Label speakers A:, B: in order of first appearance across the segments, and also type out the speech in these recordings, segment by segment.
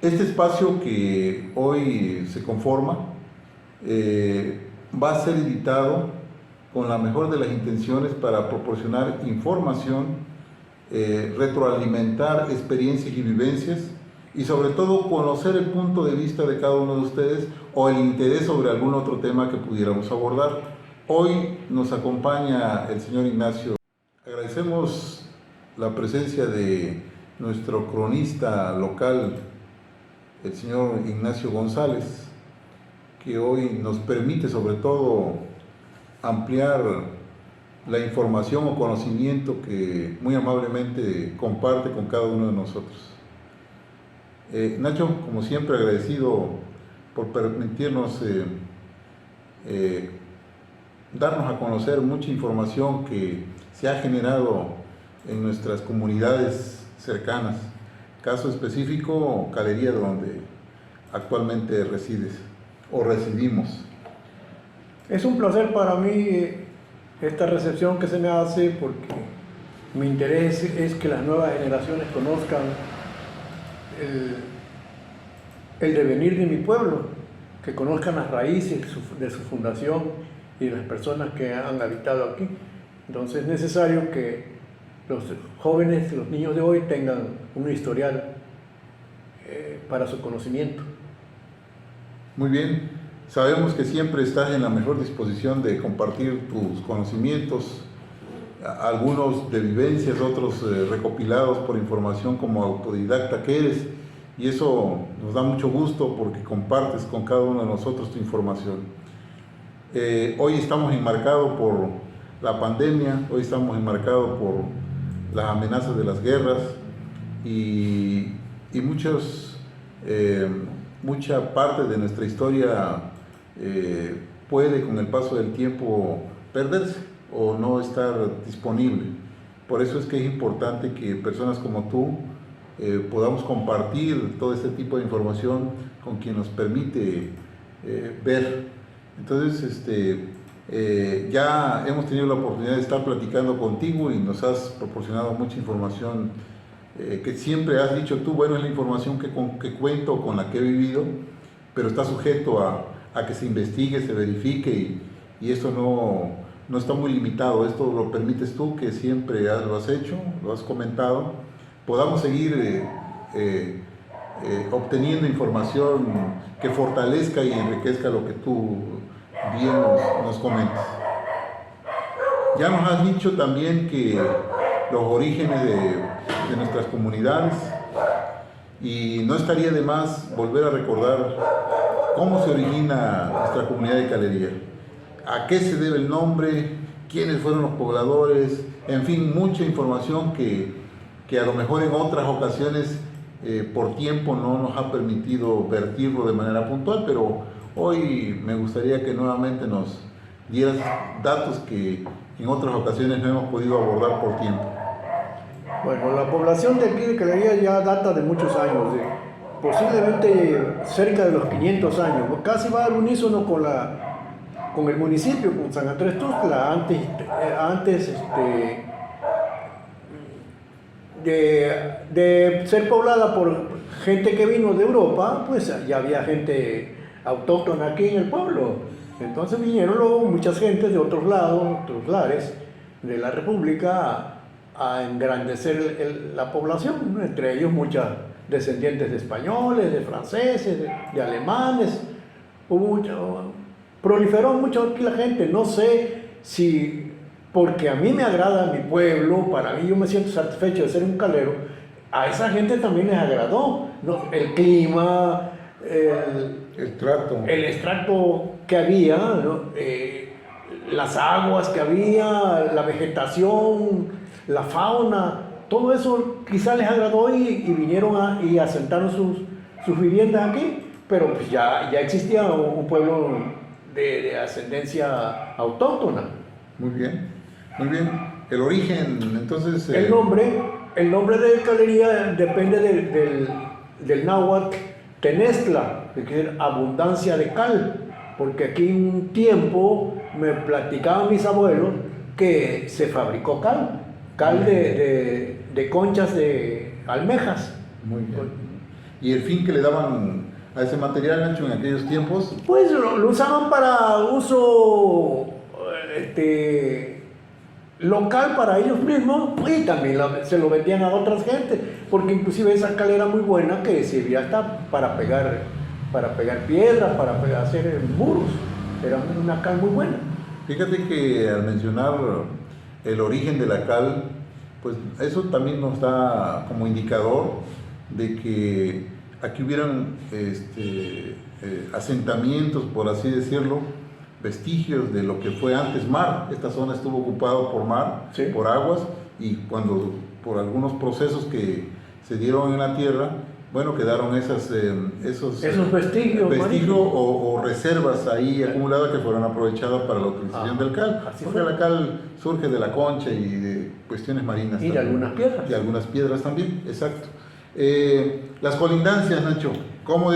A: Este espacio que hoy se conforma va a ser editado con la mejor de las intenciones para proporcionar información, retroalimentar experiencias y vivencias y sobre todo conocer el punto de vista de cada uno de ustedes o el interés sobre algún otro tema que pudiéramos abordar. Hoy nos acompaña el señor Ignacio. Agradecemos la presencia de nuestro cronista local, el señor Ignacio González, que hoy nos permite sobre todo ampliar la información o conocimiento que muy amablemente comparte con cada uno de nosotros. Nacho, como siempre, agradecido por permitirnos darnos a conocer mucha información que se ha generado en nuestras comunidades cercanas. Caso específico, Calería, donde actualmente resides o residimos.
B: Es un placer para mí esta recepción que se me hace, porque mi interés es que las nuevas generaciones conozcan el devenir de mi pueblo, que conozcan las raíces de su fundación y de las personas que han habitado aquí. Entonces es necesario que los jóvenes, los niños de hoy tengan un historial para su conocimiento.
A: Muy bien, sabemos que siempre estás en la mejor disposición de compartir tus conocimientos, algunos de vivencias, otros recopilados por información como autodidacta que eres, y eso nos da mucho gusto porque compartes con cada uno de nosotros tu información. Hoy estamos enmarcados por la pandemia, hoy estamos enmarcados por las amenazas de las guerras y mucha parte de nuestra historia puede con el paso del tiempo perderse o no estar disponible. Por eso es que es importante que personas como tú podamos compartir todo este tipo de información con quien nos permite ver. Entonces, ya hemos tenido la oportunidad de estar platicando contigo y nos has proporcionado mucha información que siempre has dicho tú, bueno, es la información que cuento, con la que he vivido, pero está sujeto a que se investigue, se verifique y esto no está muy limitado. Esto lo permites tú, que siempre lo has hecho, lo has comentado. Podamos seguir obteniendo información que fortalezca y enriquezca lo que tú bien nos comentas. Ya nos has dicho también que los orígenes de nuestras comunidades, y no estaría de más volver a recordar cómo se origina nuestra comunidad de Calería, a qué se debe el nombre, quiénes fueron los pobladores, en fin, mucha información que a lo mejor en otras ocasiones por tiempo no nos ha permitido vertirlo de manera puntual, pero hoy me gustaría que nuevamente nos dieras datos que en otras ocasiones no hemos podido abordar por tiempo.
B: Bueno, la población de aquí de Calería ya data de muchos años, posiblemente cerca de los 500 años, casi va al unísono con el municipio, con San Andrés Tuxtla. Antes de ser poblada por gente que vino de Europa, pues ya había gente autóctona aquí en el pueblo. Entonces vinieron luego muchas gentes de otros lados, otros lares de la República a engrandecer la población, entre ellos muchas descendientes de españoles, de franceses, de alemanes. Proliferó mucho aquí la gente. No sé si porque a mí me agrada mi pueblo, para mí yo me siento satisfecho de ser un calero, a esa gente también les agradó, ¿no? El clima, el extracto que había, ¿no? Las aguas que había, la vegetación, la fauna, todo eso quizás les agradó y vinieron y asentaron sus viviendas aquí, pero pues ya existía un pueblo de ascendencia autóctona.
A: Muy bien, muy bien. El origen, entonces...
B: El nombre de Calería depende del náhuatl Tenestla, que quiere decir abundancia de cal, porque aquí un tiempo me platicaban mis abuelos que se fabricó cal. cal de conchas de almejas.
A: Muy bien. ¿Y el fin que le daban a ese material, Nacho, en aquellos tiempos?
B: Pues lo usaban para uso local para ellos mismos y también se lo vendían a otras gentes, porque inclusive esa cal era muy buena que servía hasta para pegar piedras, hacer muros. Era una cal muy buena.
A: Fíjate que al mencionar el origen de la cal, pues eso también nos da como indicador de que aquí hubieran asentamientos, por así decirlo, vestigios de lo que fue antes mar. Esta zona estuvo ocupada por mar,
B: sí,
A: por aguas, y cuando por algunos procesos que se dieron en la tierra, bueno, quedaron esos
B: vestigios
A: o reservas ahí acumuladas que fueron aprovechadas para la utilización del cal. Porque la cal surge de la concha y de cuestiones marinas.
B: Y de algunas piedras.
A: De algunas piedras también, exacto. Las colindancias, Nacho, ¿cómo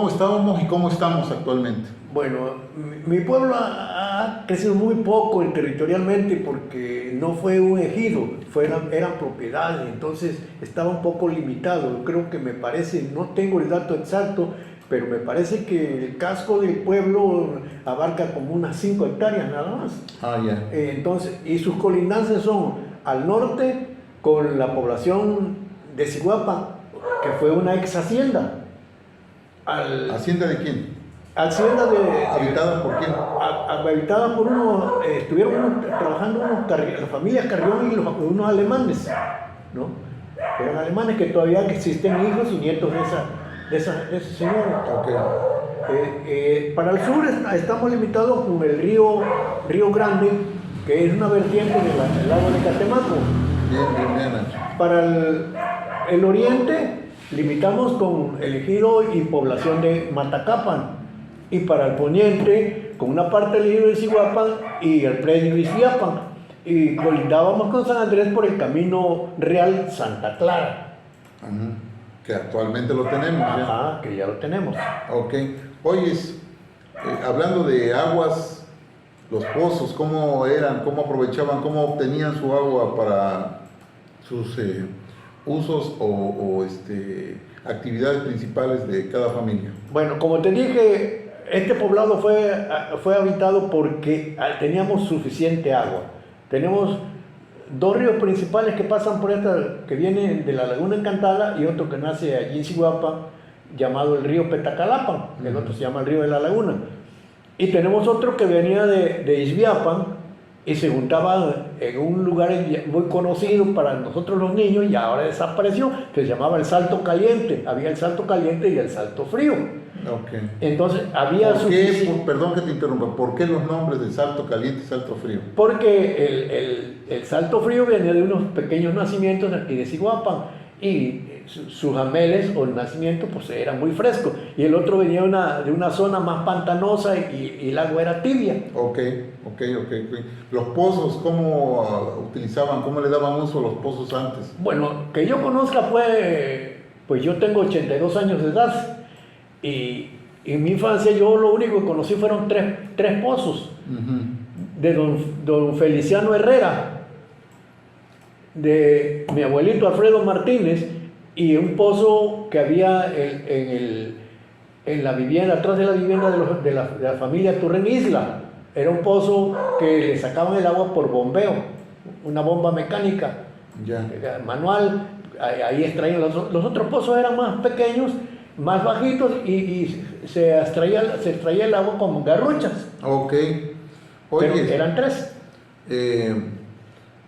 A: estábamos y cómo estamos actualmente?
B: Bueno, mi pueblo ha crecido muy poco territorialmente porque no fue un ejido, eran propiedades, entonces estaba un poco limitado. Creo que me parece, no tengo el dato exacto, pero me parece que el casco del pueblo abarca como unas 5 hectáreas nada más.
A: Ya.
B: Entonces, y sus colindancias son al norte con la población de Ciguapa, que fue una ex hacienda.
A: ¿Hacienda de quién?
B: Hacienda
A: ¿Habitada por quién?
B: Habitada por estuvieron trabajando las familias Carrión y unos alemanes, ¿no? Eran alemanes que todavía existen hijos y nietos de esos señores.
A: Okay.
B: Para el sur estamos limitados con el río Grande, que es una vertiente del lago de Catemaco.
A: Bien, Nacho.
B: Para el oriente limitamos con el ejido y población de Matacapan. Y para el poniente, con una parte del ejido de Ciguapan y el predio de Izviapan. Y colindábamos con San Andrés por el camino real Santa Clara.
A: Que actualmente lo tenemos.
B: Ajá, que ya lo tenemos.
A: Ok. Oye, hablando de aguas, los pozos, ¿cómo eran? ¿Cómo aprovechaban? ¿Cómo obtenían su agua para sus usos o actividades principales de cada familia?
B: Bueno, como te dije, este poblado fue habitado porque teníamos suficiente agua. Tenemos 2 ríos principales que pasan por que vienen de la Laguna Encantada y otro que nace allí en Ciguapa, llamado el río Petacalapan. El otro se llama el río de la Laguna. Y tenemos otro que venía de Izviapan y se juntaba en un lugar muy conocido para nosotros los niños y ahora desapareció, que se llamaba el Salto Caliente. Había el Salto Caliente y el Salto Frío.
A: Okay.
B: Entonces había
A: perdón que te interrumpa, ¿por qué los nombres de Salto Caliente y Salto Frío?
B: Porque el Salto Frío venía de unos pequeños nacimientos aquí de Ciguapan y sus ameles o el nacimiento pues era muy fresco y el otro venía de una zona más pantanosa y el agua era tibia.
A: Ok. Los pozos, ¿cómo utilizaban, cómo le daban uso a los pozos antes?
B: Bueno, que yo conozca pues yo tengo 82 años de edad y en mi infancia yo lo único que conocí fueron tres pozos. De don Feliciano Herrera, de mi abuelito Alfredo Martínez y un pozo que había en la vivienda, atrás de la vivienda de la familia Turren Isla. Era un pozo que le sacaban el agua por bombeo, una bomba mecánica, manual, ahí extraían. Los otros pozos eran más pequeños, más bajitos y se extraía el agua con garruchas.
A: Ok.
B: Oye, pero eran 3.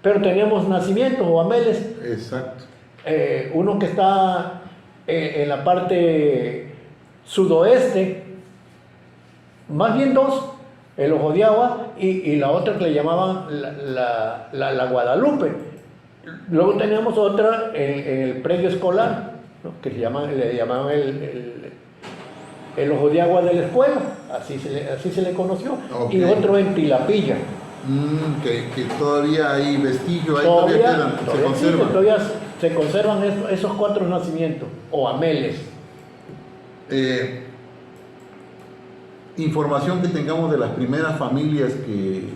B: Pero teníamos nacimientos o ameles.
A: Exacto.
B: Uno que está en la parte sudoeste, más bien 2, el Ojo de Agua y la otra que le llamaban la Guadalupe. Luego teníamos otra en el predio escolar, ¿no? Que le llamaban el Ojo de Agua de la escuela, así se le conoció. Okay. Y otro en Tilapilla.
A: Que todavía hay vestigios, ahí todavía se conservan.
B: Todavía se conservan esos 4 nacimientos o ameles.
A: Información que tengamos de las primeras familias que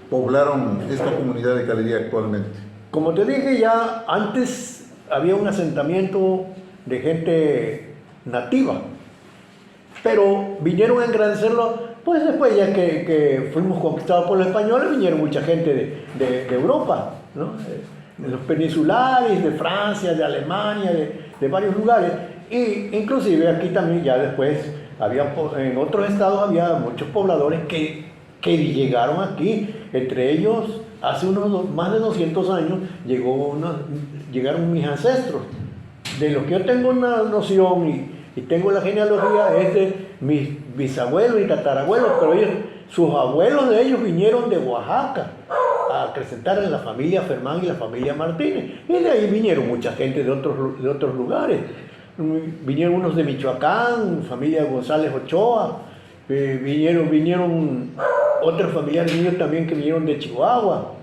A: poblaron esta comunidad de Calería actualmente.
B: Como te dije ya, antes había un asentamiento de gente nativa, pero vinieron a engrandecerlo, pues después ya que fuimos conquistados por los españoles, vinieron mucha gente de Europa, ¿no? De los peninsulares, de Francia, de Alemania, de varios lugares, y inclusive aquí también ya después, en otros estados había muchos pobladores que llegaron aquí, entre ellos hace más de 200 años llegaron mis ancestros. De lo que yo tengo una noción y tengo la genealogía es de mis bisabuelos y tatarabuelos, pero sus abuelos de ellos vinieron de Oaxaca a acrecentar en la familia Fermán y la familia Martínez, y de ahí vinieron mucha gente de otros lugares. Vinieron unos de Michoacán, familia González Ochoa, vinieron otros familiares míos también que vinieron de Chihuahua.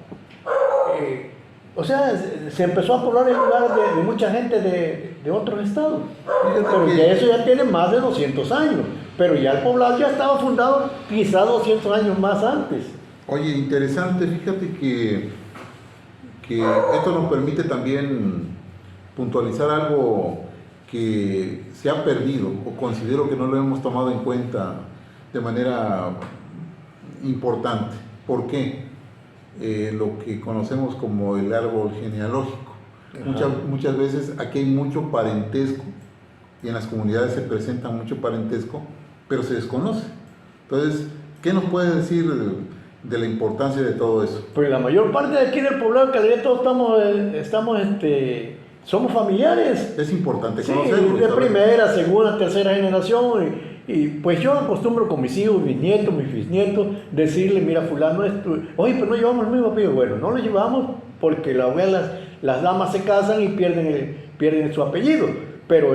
B: O sea, se empezó a poblar el lugar de mucha gente de otros estados. Pero ya eso ya tiene más de 200 años. Pero ya el poblado ya estaba fundado quizá 200 años más antes.
A: Oye, interesante, fíjate que esto nos permite también puntualizar algo que se ha perdido, o considero que no lo hemos tomado en cuenta de manera importante. ¿Por qué? Lo que conocemos como el árbol genealógico. Muchas veces aquí hay mucho parentesco, y en las comunidades se presenta mucho parentesco, pero se desconoce. Entonces, ¿qué nos puedes decir de la importancia de todo eso?
B: Pues la mayor parte de aquí del poblado de Calera todos somos familiares.
A: Es importante
B: sí,
A: conocerlo.
B: De primera, segunda, tercera generación. Y pues yo acostumbro con mis hijos, mis nietos, mis bisnietos, decirle, mira, fulano es tu... Oye, pero no llevamos el mismo apellido. Bueno, no lo llevamos porque las damas se casan y pierden su apellido. Pero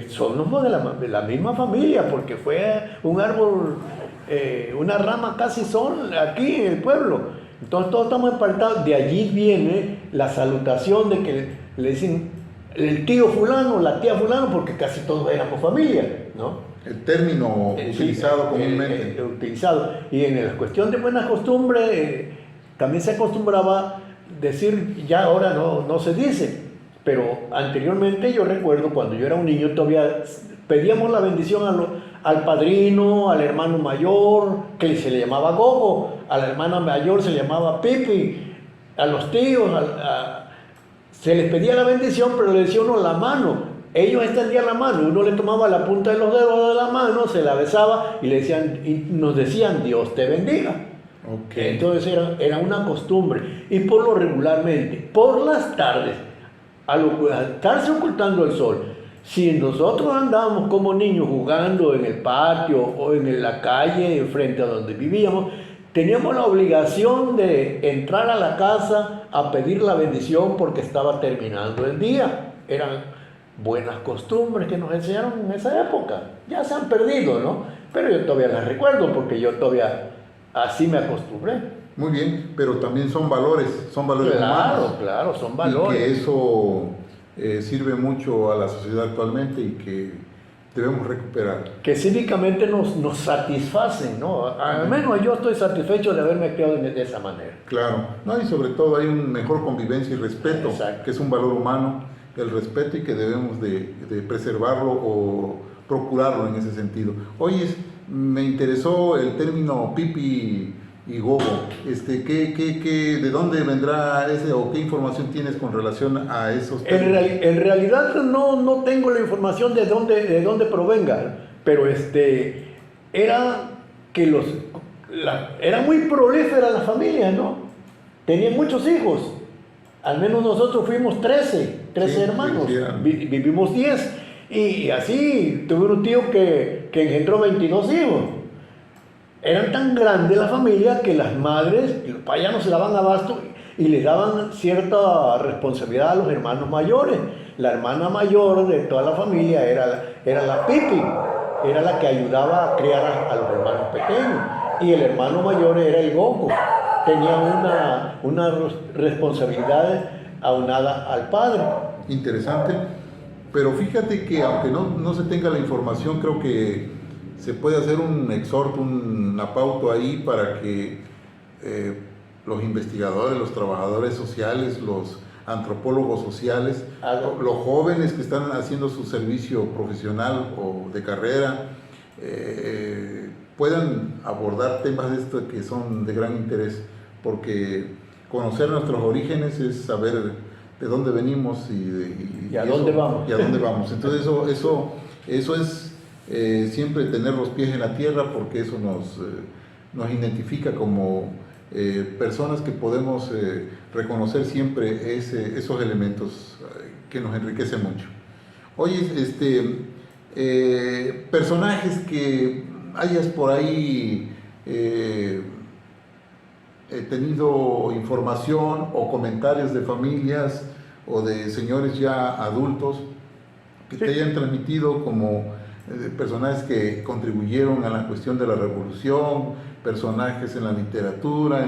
B: somos de la misma familia, porque fue un árbol, una rama casi son aquí en el pueblo. Entonces todos estamos apartados. De allí viene la salutación de que le dicen el tío fulano, la tía fulano, porque casi todos éramos familia, ¿no?
A: El término utilizado comúnmente.
B: Utilizado. Y en la cuestión de buenas costumbres, también se acostumbraba decir, ya ahora no se dice, pero anteriormente yo recuerdo cuando yo era un niño todavía pedíamos la bendición al padrino, al hermano mayor, que se le llamaba Gogo, a la hermana mayor se le llamaba Pipi, a los tíos, se les pedía la bendición, pero le decía uno la mano. Ellos extendían la mano, uno le tomaba la punta de los dedos de la mano, se la besaba y nos decían Dios te bendiga.
A: Okay.
B: Entonces era una costumbre. Y por lo regularmente, por las tardes, al estarse ocultando el sol, si nosotros andábamos como niños jugando en el patio o en la calle frente a donde vivíamos, teníamos la obligación de entrar a la casa a pedir la bendición porque estaba terminando el día. Eran buenas costumbres que nos enseñaron en esa época. Ya se han perdido, ¿no? Pero yo todavía las recuerdo porque yo todavía así me acostumbré.
A: Muy bien, pero también son valores humanos.
B: Claro, son valores.
A: Y que eso sirve mucho a la sociedad actualmente y que debemos recuperar.
B: Que cívicamente nos satisfacen, ¿no? Al menos yo estoy satisfecho de haberme criado de esa manera.
A: Claro, no, y sobre todo hay una mejor convivencia y respeto,
B: Exacto.
A: Que es un valor humano, el respeto, y que debemos de preservarlo o procurarlo en ese sentido. Oye, me interesó el término Pipi y Gogo. ¿De dónde vendrá ese, o qué información tienes con relación a esos términos?
B: En realidad no tengo la información de dónde provenga, pero era que era muy prolífera la familia, ¿no? Tenían muchos hijos. Al menos nosotros fuimos 13 hermanos, vivimos 10, y así tuve un tío que engendró 22 hijos. Eran tan grandes la familia que las madres y los padres ya no se daban abasto y le daban cierta responsabilidad a los hermanos mayores. La hermana mayor de toda la familia era la Pipi, era la que ayudaba a criar a los hermanos pequeños, y el hermano mayor era el Gogo. Tenía una responsabilidad aunada al padre.
A: Interesante, pero fíjate que aunque no se tenga la información, creo que se puede hacer un exhorto, una pauta ahí para que los investigadores, los trabajadores sociales, los antropólogos sociales, los jóvenes que están haciendo su servicio profesional o de carrera, puedan abordar temas de estos que son de gran interés, porque conocer nuestros orígenes es saber de dónde venimos
B: y a dónde vamos.
A: Y a dónde vamos. Entonces eso es siempre tener los pies en la tierra, porque eso nos identifica como personas que podemos reconocer siempre esos elementos que nos enriquecen mucho. Oye, personajes que hayas por ahí tenido información o comentarios de familias o de señores ya adultos que te hayan transmitido como personajes que contribuyeron a la cuestión de la revolución, personajes en la literatura,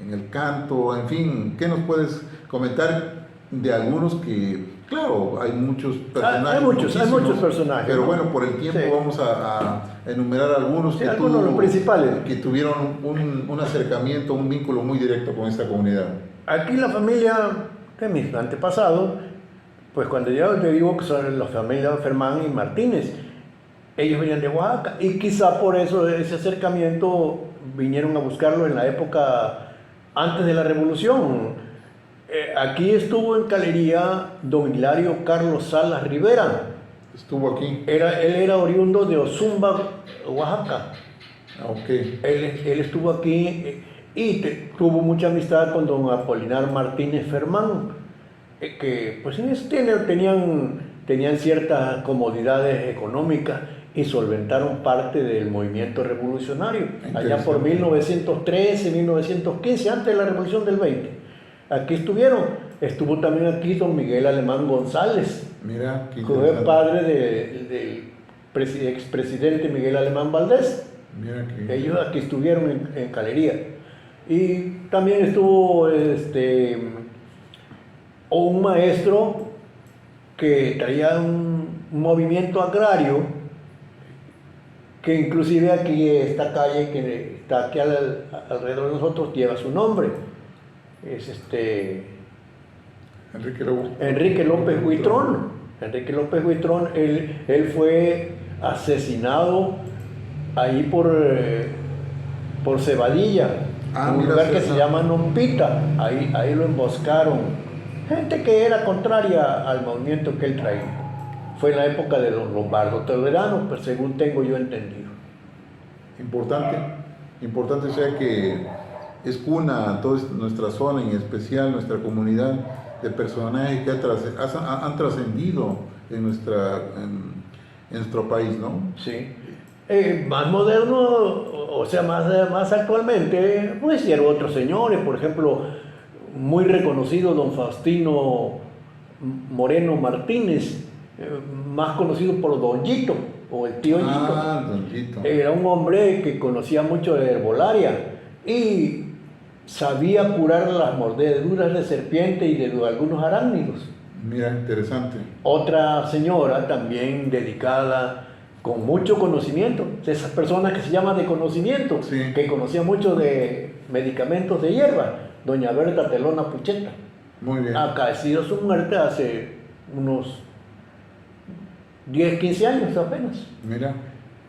A: en el canto, en fin, ¿qué nos puedes comentar de algunos que, claro, hay muchos personajes?
B: Hay muchos personajes.
A: Pero
B: ¿no?
A: bueno, por el tiempo
B: Sí.
A: vamos a enumerar algunos,
B: algunos los principales,
A: que tuvieron un acercamiento, un vínculo muy directo con esta comunidad.
B: Aquí la familia de mis antepasados, pues cuando yo te digo que son la familia Fermán y Martínez, ellos venían de Oaxaca y quizá por eso ese acercamiento vinieron a buscarlo en la época antes de la revolución. Aquí estuvo en Calería don Hilario Carlos Salas Rivera.
A: Estuvo aquí.
B: Él era oriundo de Ozumba, Oaxaca.
A: Ok.
B: Él estuvo aquí y tuvo mucha amistad con don Apolinar Martínez Fermán, que pues en ese tenían ciertas comodidades económicas y solventaron parte del movimiento revolucionario, allá por 1913, 1915, antes de la revolución del 20. Aquí estuvo también aquí don Miguel Alemán González,
A: Mira,
B: que fue padre del expresidente Miguel Alemán Valdés.
A: Mira que...
B: Ellos aquí estuvieron en Calería. Y también estuvo un maestro que traía un movimiento agrario, que inclusive aquí esta calle que está aquí alrededor de nosotros lleva su nombre. Es Enrique López Huitrón. Enrique López Huitrón, él fue asesinado ahí por Cebadilla, un lugar que se llama Nompita. Ahí lo emboscaron. Gente que era contraria al movimiento que él traía. Fue en la época de los Lombardo Toleranos, pero según tengo yo entendido.
A: Importante sea que es cuna toda nuestra zona, en especial nuestra comunidad, de personajes que han trascendido en nuestro país, ¿no?
B: Sí. Más moderno, o sea, más actualmente, pues hicieron otros señores, por ejemplo, muy reconocido don Faustino Moreno Martínez, más conocido por Don Yito, o el tío Yito.
A: Don Yito.
B: Era un hombre que conocía mucho de herbolaria y sabía curar las mordeduras de serpiente y de algunos arácnidos.
A: Mira, interesante.
B: Otra señora también dedicada con mucho conocimiento, de esas personas que se llaman de conocimiento,
A: sí,
B: que conocía mucho de medicamentos de hierba, doña Berta Telona Pucheta.
A: Muy bien.
B: Acaecido su muerte hace unos 10, 15 años apenas.
A: Mira.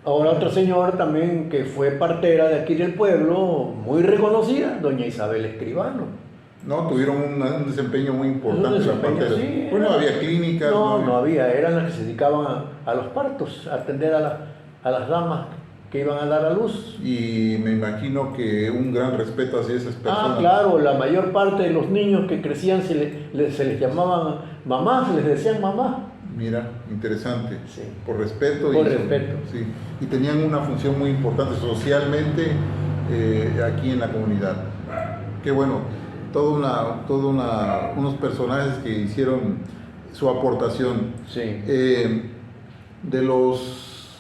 B: Ahora otra señora también que fue partera de aquí del pueblo, muy reconocida, doña Isabel Escribano.
A: No, tuvieron un desempeño muy importante en la partera.
B: Sí,
A: pues no había clínicas.
B: No había, eran las que se dedicaban a los partos, a atender a las damas que iban a dar a luz.
A: Y me imagino que un gran respeto hacia esas personas.
B: Claro, la mayor parte de los niños que crecían se les llamaban mamás, les decían mamá.
A: Mira, interesante.
B: Sí.
A: Por respeto.
B: Por respeto.
A: Sí. Y tenían una función muy importante socialmente aquí en la comunidad. Qué bueno, unos personajes que hicieron su aportación.
B: Sí.
A: De los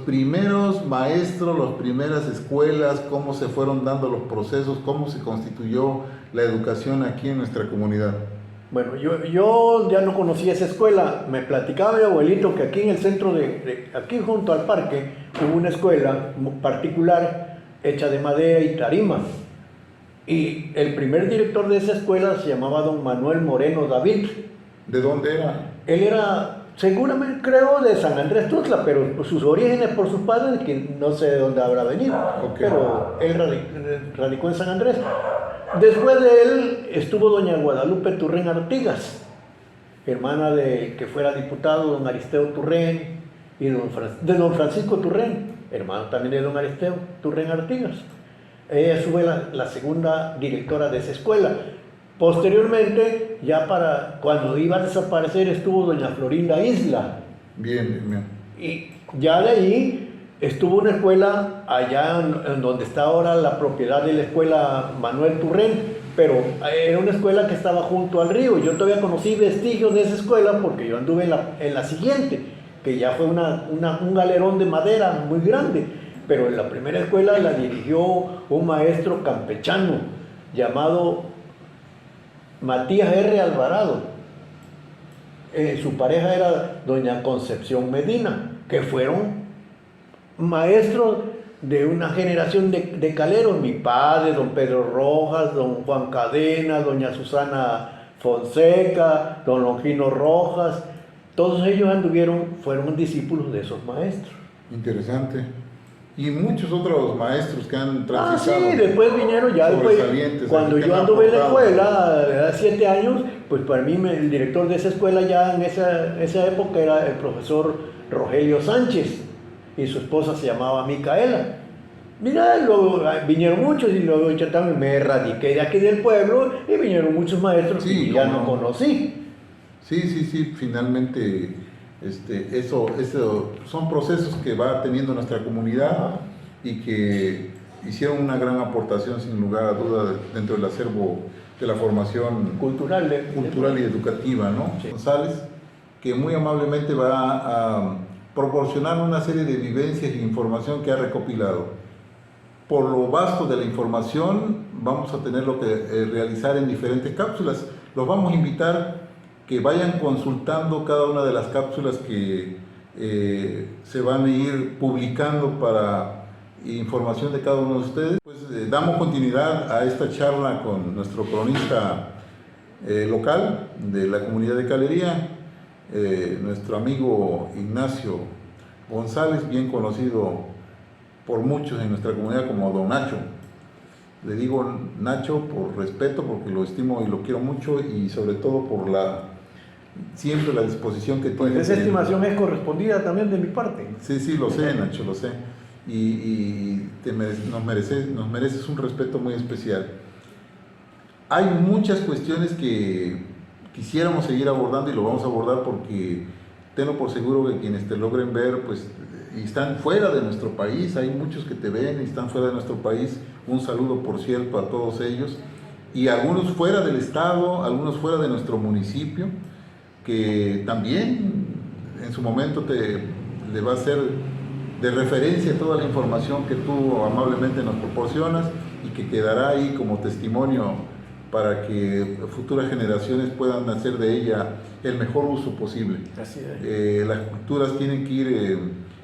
A: primeros maestros, las primeras escuelas, cómo se fueron dando los procesos, cómo se constituyó la educación aquí en nuestra comunidad.
B: Bueno, yo ya no conocía esa escuela. Me platicaba mi abuelito que aquí en el centro aquí junto al parque, hubo una escuela particular hecha de madera y tarima. Y el primer director de esa escuela se llamaba don Manuel Moreno David.
A: ¿De dónde era?
B: Él era, seguramente creo, de San Andrés Tuxtla, pero sus orígenes por sus padres, que no sé de dónde habrá venido, pero él radicó en San Andrés. Después de él estuvo doña Guadalupe Turrén Artigas, hermana de que fuera diputado don Aristeo Turrén y de don Francisco Turrén, hermano también de don Aristeo Turrén Artigas. Ella fue la segunda directora de esa escuela. Posteriormente, ya para cuando iba a desaparecer, estuvo doña Florinda Isla.
A: Bien, bien.
B: Y ya de ahí estuvo una escuela allá en donde está ahora la propiedad de la escuela Manuel Turrén, pero era una escuela que estaba junto al río. Yo todavía conocí vestigios de esa escuela porque yo anduve en la siguiente, que ya fue un galerón de madera muy grande. Pero en la primera escuela la dirigió un maestro campechano llamado Matías R. Alvarado. Su pareja era doña Concepción Medina, que fueron maestros de una generación de caleros. Mi padre, don Pedro Rojas, don Juan Cadena, doña Susana Fonseca, don Longino Rojas, todos ellos fueron discípulos de esos maestros.
A: Interesante. Y muchos otros maestros que han transitado.
B: Sí, después vinieron ya después, cuando yo anduve en la escuela, de 7 años, pues para mí el director de esa escuela ya en esa época era el profesor Rogelio Sánchez y su esposa se llamaba Micaela. Mira, luego vinieron muchos y luego yo también me radiqué de aquí del pueblo y vinieron muchos maestros que ya no conocí.
A: Sí, finalmente eso son procesos que va teniendo nuestra comunidad y que hicieron una gran aportación sin lugar a duda dentro del acervo de la formación cultural y educativa, ¿no? Sí. González, que muy amablemente va a proporcionar una serie de vivencias e información que ha recopilado. Por lo vasto de la información, vamos a tenerlo que realizar en diferentes cápsulas. Los vamos a invitar que vayan consultando cada una de las cápsulas que se van a ir publicando para información de cada uno de ustedes. Pues damos continuidad a esta charla con nuestro cronista local de la comunidad de Calería, nuestro amigo Ignacio González, bien conocido por muchos en nuestra comunidad como Don Nacho. Le digo Nacho por respeto, porque lo estimo y lo quiero mucho, y sobre todo por siempre la disposición que tiene.
B: Pues esa estimación es correspondida también de mi parte.
A: Sí, lo sé, Nacho, lo sé. Y nos mereces un respeto muy especial. Hay muchas cuestiones que quisiéramos seguir abordando y lo vamos a abordar porque tengo por seguro que quienes te logren ver, pues, y están fuera de nuestro país, hay muchos que te ven y están fuera de nuestro país. Un saludo, por cierto, a todos ellos. Y algunos fuera del estado, algunos fuera de nuestro municipio, que también en su momento le va a ser de referencia toda la información que tú amablemente nos proporcionas y que quedará ahí como testimonio para que futuras generaciones puedan hacer de ella el mejor uso posible.
B: Así es.
A: Las culturas tienen que ir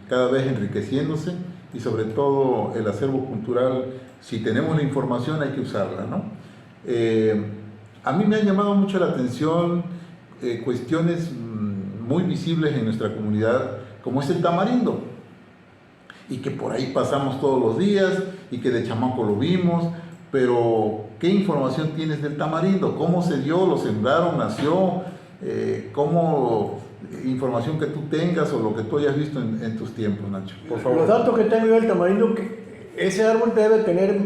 A: cada vez enriqueciéndose y sobre todo el acervo cultural, si tenemos la información hay que usarla, ¿no? A mí me han llamado mucho la atención cuestiones muy visibles en nuestra comunidad, como es el tamarindo, y que por ahí pasamos todos los días y que de chamaco lo vimos, pero ¿qué información tienes del tamarindo? ¿Cómo se dio? ¿Lo sembraron? ¿Nació? ¿Cómo información que tú tengas o lo que tú hayas visto en tus tiempos, Nacho? Por favor.
B: Los datos que tengo yo del tamarindo, que ese árbol debe tener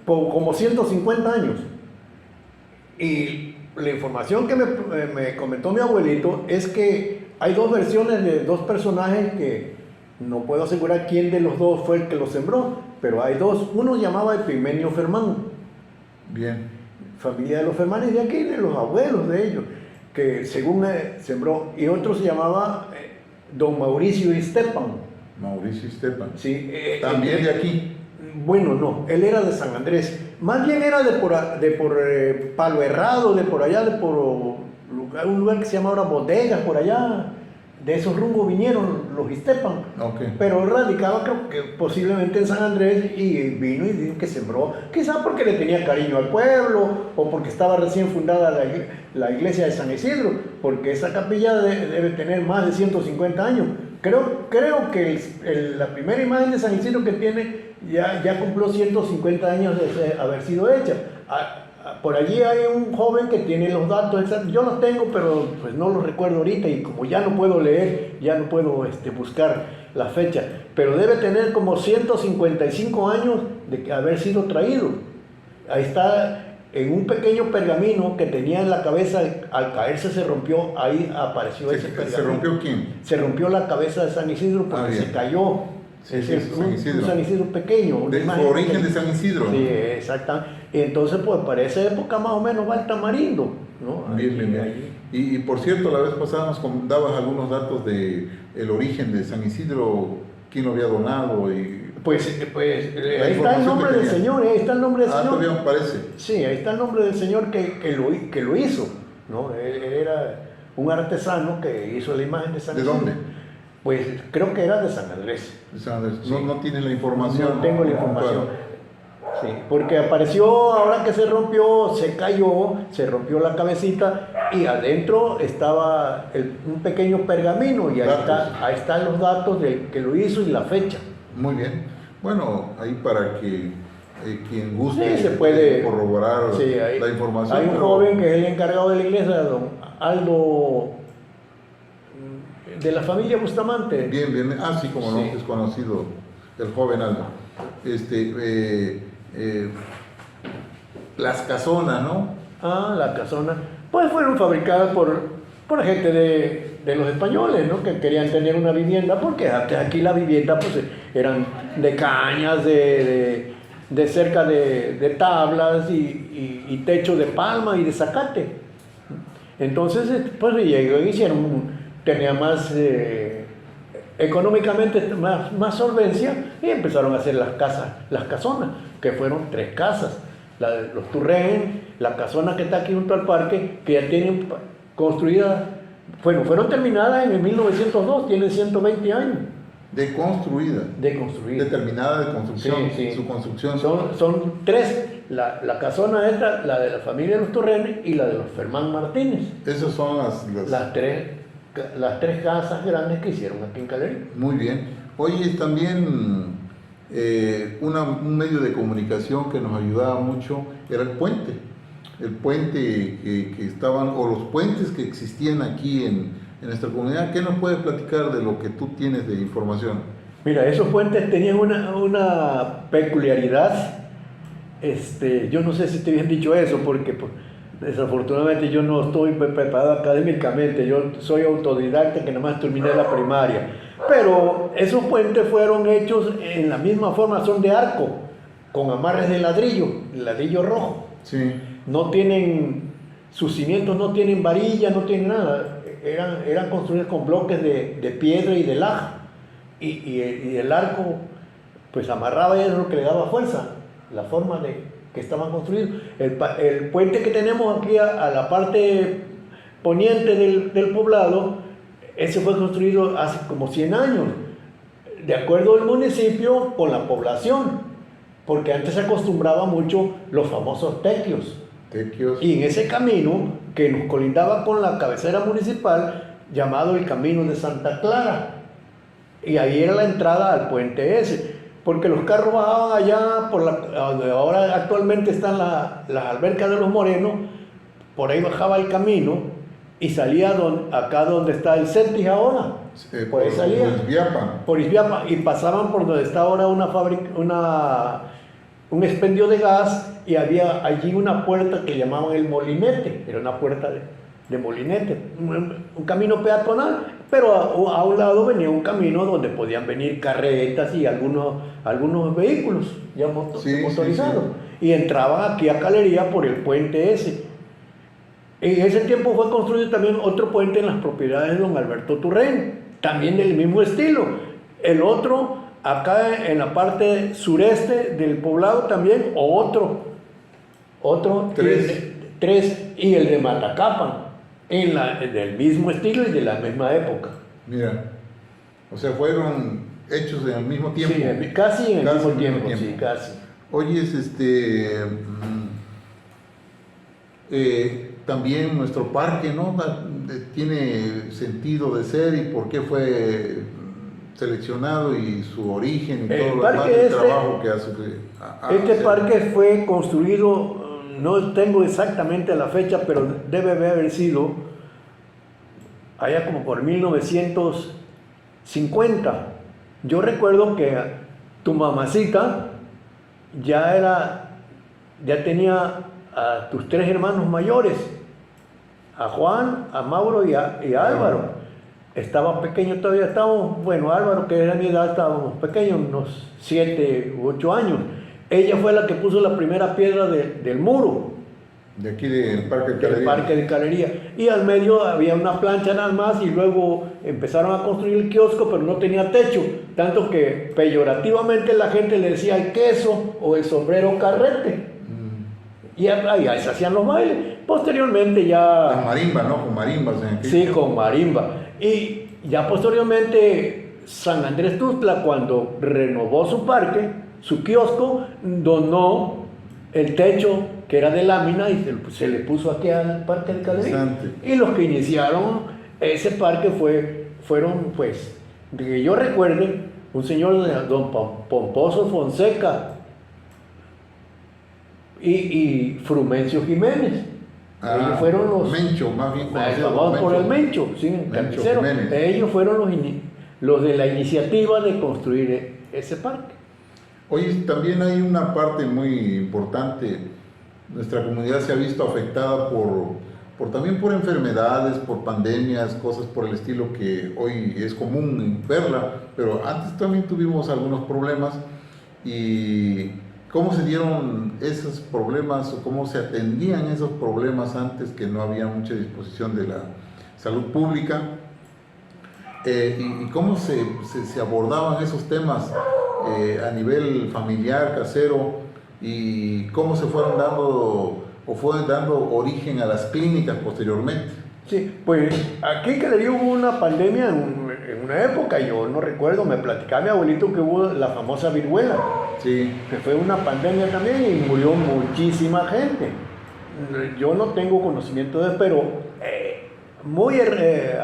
B: como 150 años. Y la información que me comentó mi abuelito es que hay dos versiones de dos personajes que no puedo asegurar quién de los dos fue el que lo sembró, pero hay dos. Uno se llamaba Epimenio Fermán.
A: Bien.
B: Familia de los Fermanes de aquí, de los abuelos de ellos, que según sembró. Y otro se llamaba don Mauricio Estepan.
A: Mauricio Estepan.
B: Sí.
A: También de aquí.
B: Bueno, no, él era de San Andrés. Más bien era de por Palo Herrado, de por allá, un lugar que se llama ahora Bodegas, por allá. de esos rumbos vinieron los Ixtepan,
A: Ok.
B: pero radicaba creo que posiblemente en San Andrés y vino y dijo que sembró, quizás porque le tenía cariño al pueblo o porque estaba recién fundada la iglesia de San Isidro, porque esa capilla debe tener más de 150 años. Creo que la primera imagen de San Isidro que tiene ya cumplió 150 años de haber sido hecha. Por allí hay un joven que tiene los datos exactos. Yo los tengo, pero pues no los recuerdo ahorita y como ya no puedo leer, ya no puedo buscar la fecha, pero debe tener como 155 años de haber sido traído. Ahí está, en un pequeño pergamino que tenía en la cabeza, al caerse se rompió, ahí apareció ese pergamino.
A: ¿Se rompió quién?
B: Se rompió la cabeza de San Isidro porque se cayó.
A: Sí,
B: Es
A: San Isidro.
B: un San Isidro pequeño.
A: De su origen de San Isidro.
B: Sí, exacto. Entonces, pues para esa época más o menos va el tamarindo, ¿no?
A: Bien. Y por cierto, la vez pasada nos dabas algunos datos de el origen de San Isidro, quién lo había donado y...
B: Pues ahí está el nombre del señor, ahí está el nombre del señor.
A: Todavía me parece.
B: Sí, ahí está el nombre del señor que lo hizo, ¿no? Él era un artesano que hizo la imagen de San
A: ¿De
B: Isidro.
A: dónde?
B: Pues creo que era de San Andrés.
A: De San Andrés.
B: Sí.
A: No tienes la información.
B: No tengo la información.
A: Claro.
B: Sí, porque apareció ahora que se rompió, se cayó, se rompió la cabecita y adentro estaba un pequeño pergamino y ahí están los datos del que lo hizo y la fecha.
A: Muy bien. Bueno, ahí para que quien guste
B: Sí, se puede
A: corroborar
B: sí,
A: la información.
B: Hay un joven que es el encargado de la iglesia, don Aldo, de la familia Bustamante.
A: Bien. Sí, como no,
B: Sí.
A: es conocido el joven Aldo. Las casonas, ¿no?
B: La casona. Pues fueron fabricadas por gente de los españoles, ¿no? Que querían tener una vivienda, porque aquí la vivienda pues eran de cañas, de cerca de tablas y techo de palma y de zacate. Entonces, pues tenía más, económicamente más solvencia y empezaron a hacer las casonas, que fueron 3 casas. La de los Turren, la casona que está aquí junto al parque, que ya tienen construida, fueron terminadas en el 1902, tienen 120 años.
A: De construida. Determinada de construcción.
B: Sí.
A: Su construcción.
B: Son 3, la casona esta, la de la familia de los Turren y la de los Fermán Martínez.
A: Esas son
B: Las tres casas grandes que hicieron aquí en Calerí.
A: Muy bien. Oye, también un medio de comunicación que nos ayudaba mucho era el puente. El puente que estaban, o los puentes que existían aquí en nuestra comunidad. ¿Qué nos puedes platicar de lo que tú tienes de información?
B: Mira, esos puentes tenían una peculiaridad. Yo no sé si te habían dicho eso, porque pues, desafortunadamente yo no estoy preparado académicamente, yo soy autodidacta que nomás terminé la primaria. Pero esos puentes fueron hechos en la misma forma, son de arco, con amarres de ladrillo rojo.
A: Sí.
B: No tienen, sus cimientos no tienen varilla, no tienen nada. Eran construidos con bloques de piedra y de laja. Y el arco, pues amarraba y es lo que le daba fuerza, la forma que estaban construidos. El puente que tenemos aquí a la parte poniente del poblado, ese fue construido hace como 100 años, de acuerdo al municipio con la población, porque antes se acostumbraba mucho los famosos tequios. Y en ese camino que nos colindaba con la cabecera municipal, llamado el Camino de Santa Clara, y ahí era la entrada al puente ese, porque los carros bajaban allá donde ahora actualmente están las albercas de los Morenos, por ahí bajaba el camino y salía acá donde está el Cetis ahora, por ahí salía por Isbiapa, y pasaban por donde está ahora una fábrica, un expendio de gas, y había allí una puerta que llamaban el molinete, era una puerta de molinete, un camino peatonal, pero a un lado venía un camino donde podían venir carretas y algunos vehículos ya motorizados, y entraban aquí a Calería por el puente ese. En ese tiempo fue construido también otro puente en las propiedades de don Alberto Turren, también del mismo estilo. El otro acá en la parte sureste del poblado también, otro 3, y el de Matacapan, del mismo estilo y de la misma época.
A: Mira, o sea, fueron hechos en el mismo tiempo.
B: Sí, casi en el mismo tiempo, sí, casi.
A: Oye, también nuestro parque, ¿no? Tiene sentido de ser y por qué fue seleccionado y su origen y todo el trabajo que hace.
B: Este parque fue construido, no tengo exactamente la fecha, pero debe haber sido allá como por 1950. Yo recuerdo que tu mamacita ya tenía a tus 3 hermanos mayores, a Juan, a Mauro y a Álvaro. Estaba pequeño todavía, Álvaro, que era mi edad, estábamos pequeños, unos 7 u 8 años. Ella fue la que puso la primera piedra del muro.
A: De aquí del Parque de Calería.
B: Del Parque de Calería. Y al medio había una plancha nada más y luego empezaron a construir el kiosco, pero no tenía techo. Tanto que peyorativamente la gente le decía el queso o el sombrero carrete. Y ahí se hacían los bailes. Posteriormente ya...
A: Con marimba, ¿no? Con marimbas.
B: Sí, con marimba. Y ya posteriormente San Andrés Tuxtla, cuando renovó su parque, su kiosco, donó el techo que era de lámina y se le puso aquí al Parque de Calería. Y los que iniciaron ese parque fueron, pues, de que yo recuerde, un señor de don Pomposo Fonseca y Frumencio Jiménez. Ellos fueron los...
A: Mencho, más bien
B: conocido por el Mencho, sí, carnicero. Ellos fueron los de la iniciativa de construir ese parque.
A: Oye, también hay una parte muy importante. Nuestra comunidad se ha visto afectada también por enfermedades, por pandemias, cosas por el estilo que hoy es común verla, pero antes también tuvimos algunos problemas. Y ¿cómo se dieron esos problemas o cómo se atendían esos problemas antes, que no había mucha disposición de la salud pública? Y cómo se abordaban esos temas a nivel familiar, casero, y cómo se fueron dando o fue dando origen a las clínicas posteriormente.
B: Sí, pues aquí en Calería hubo una pandemia en una época, yo no recuerdo, me platicaba mi abuelito que hubo la famosa viruela,
A: sí,
B: que fue una pandemia también y murió muchísima gente. Yo no tengo conocimiento de, pero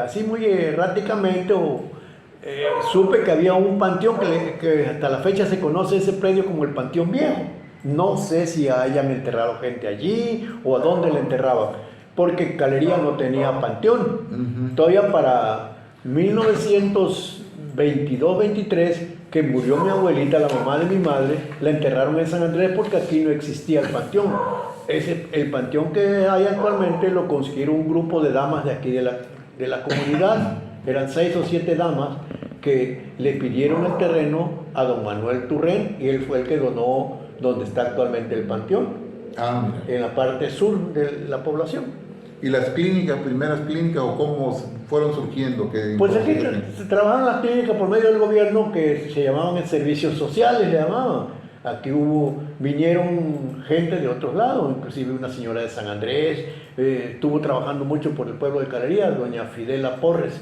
B: así muy erráticamente supe que había un panteón que hasta la fecha se conoce ese predio como el Panteón Viejo. No sé si hayan enterrado gente allí o a dónde la enterraban, porque Calería no tenía panteón. Todavía para 1922-23, que murió mi abuelita, la mamá de mi madre, la enterraron en San Andrés porque aquí no existía el panteón. El panteón que hay actualmente lo consiguieron un grupo de damas de aquí de la comunidad. Eran 6 o 7 damas que le pidieron el terreno a don Manuel Turrén y él fue el que donó donde está actualmente el panteón, en la parte sur de la población.
A: ¿Y las clínicas, primeras clínicas, o cómo fueron surgiendo?
B: Pues aquí se trabajaban las clínicas por medio del gobierno que se llamaban servicios sociales, le llamaban. Aquí vinieron gente de otros lados, inclusive una señora de San Andrés, estuvo trabajando mucho por el pueblo de Calería, doña Fidela Porres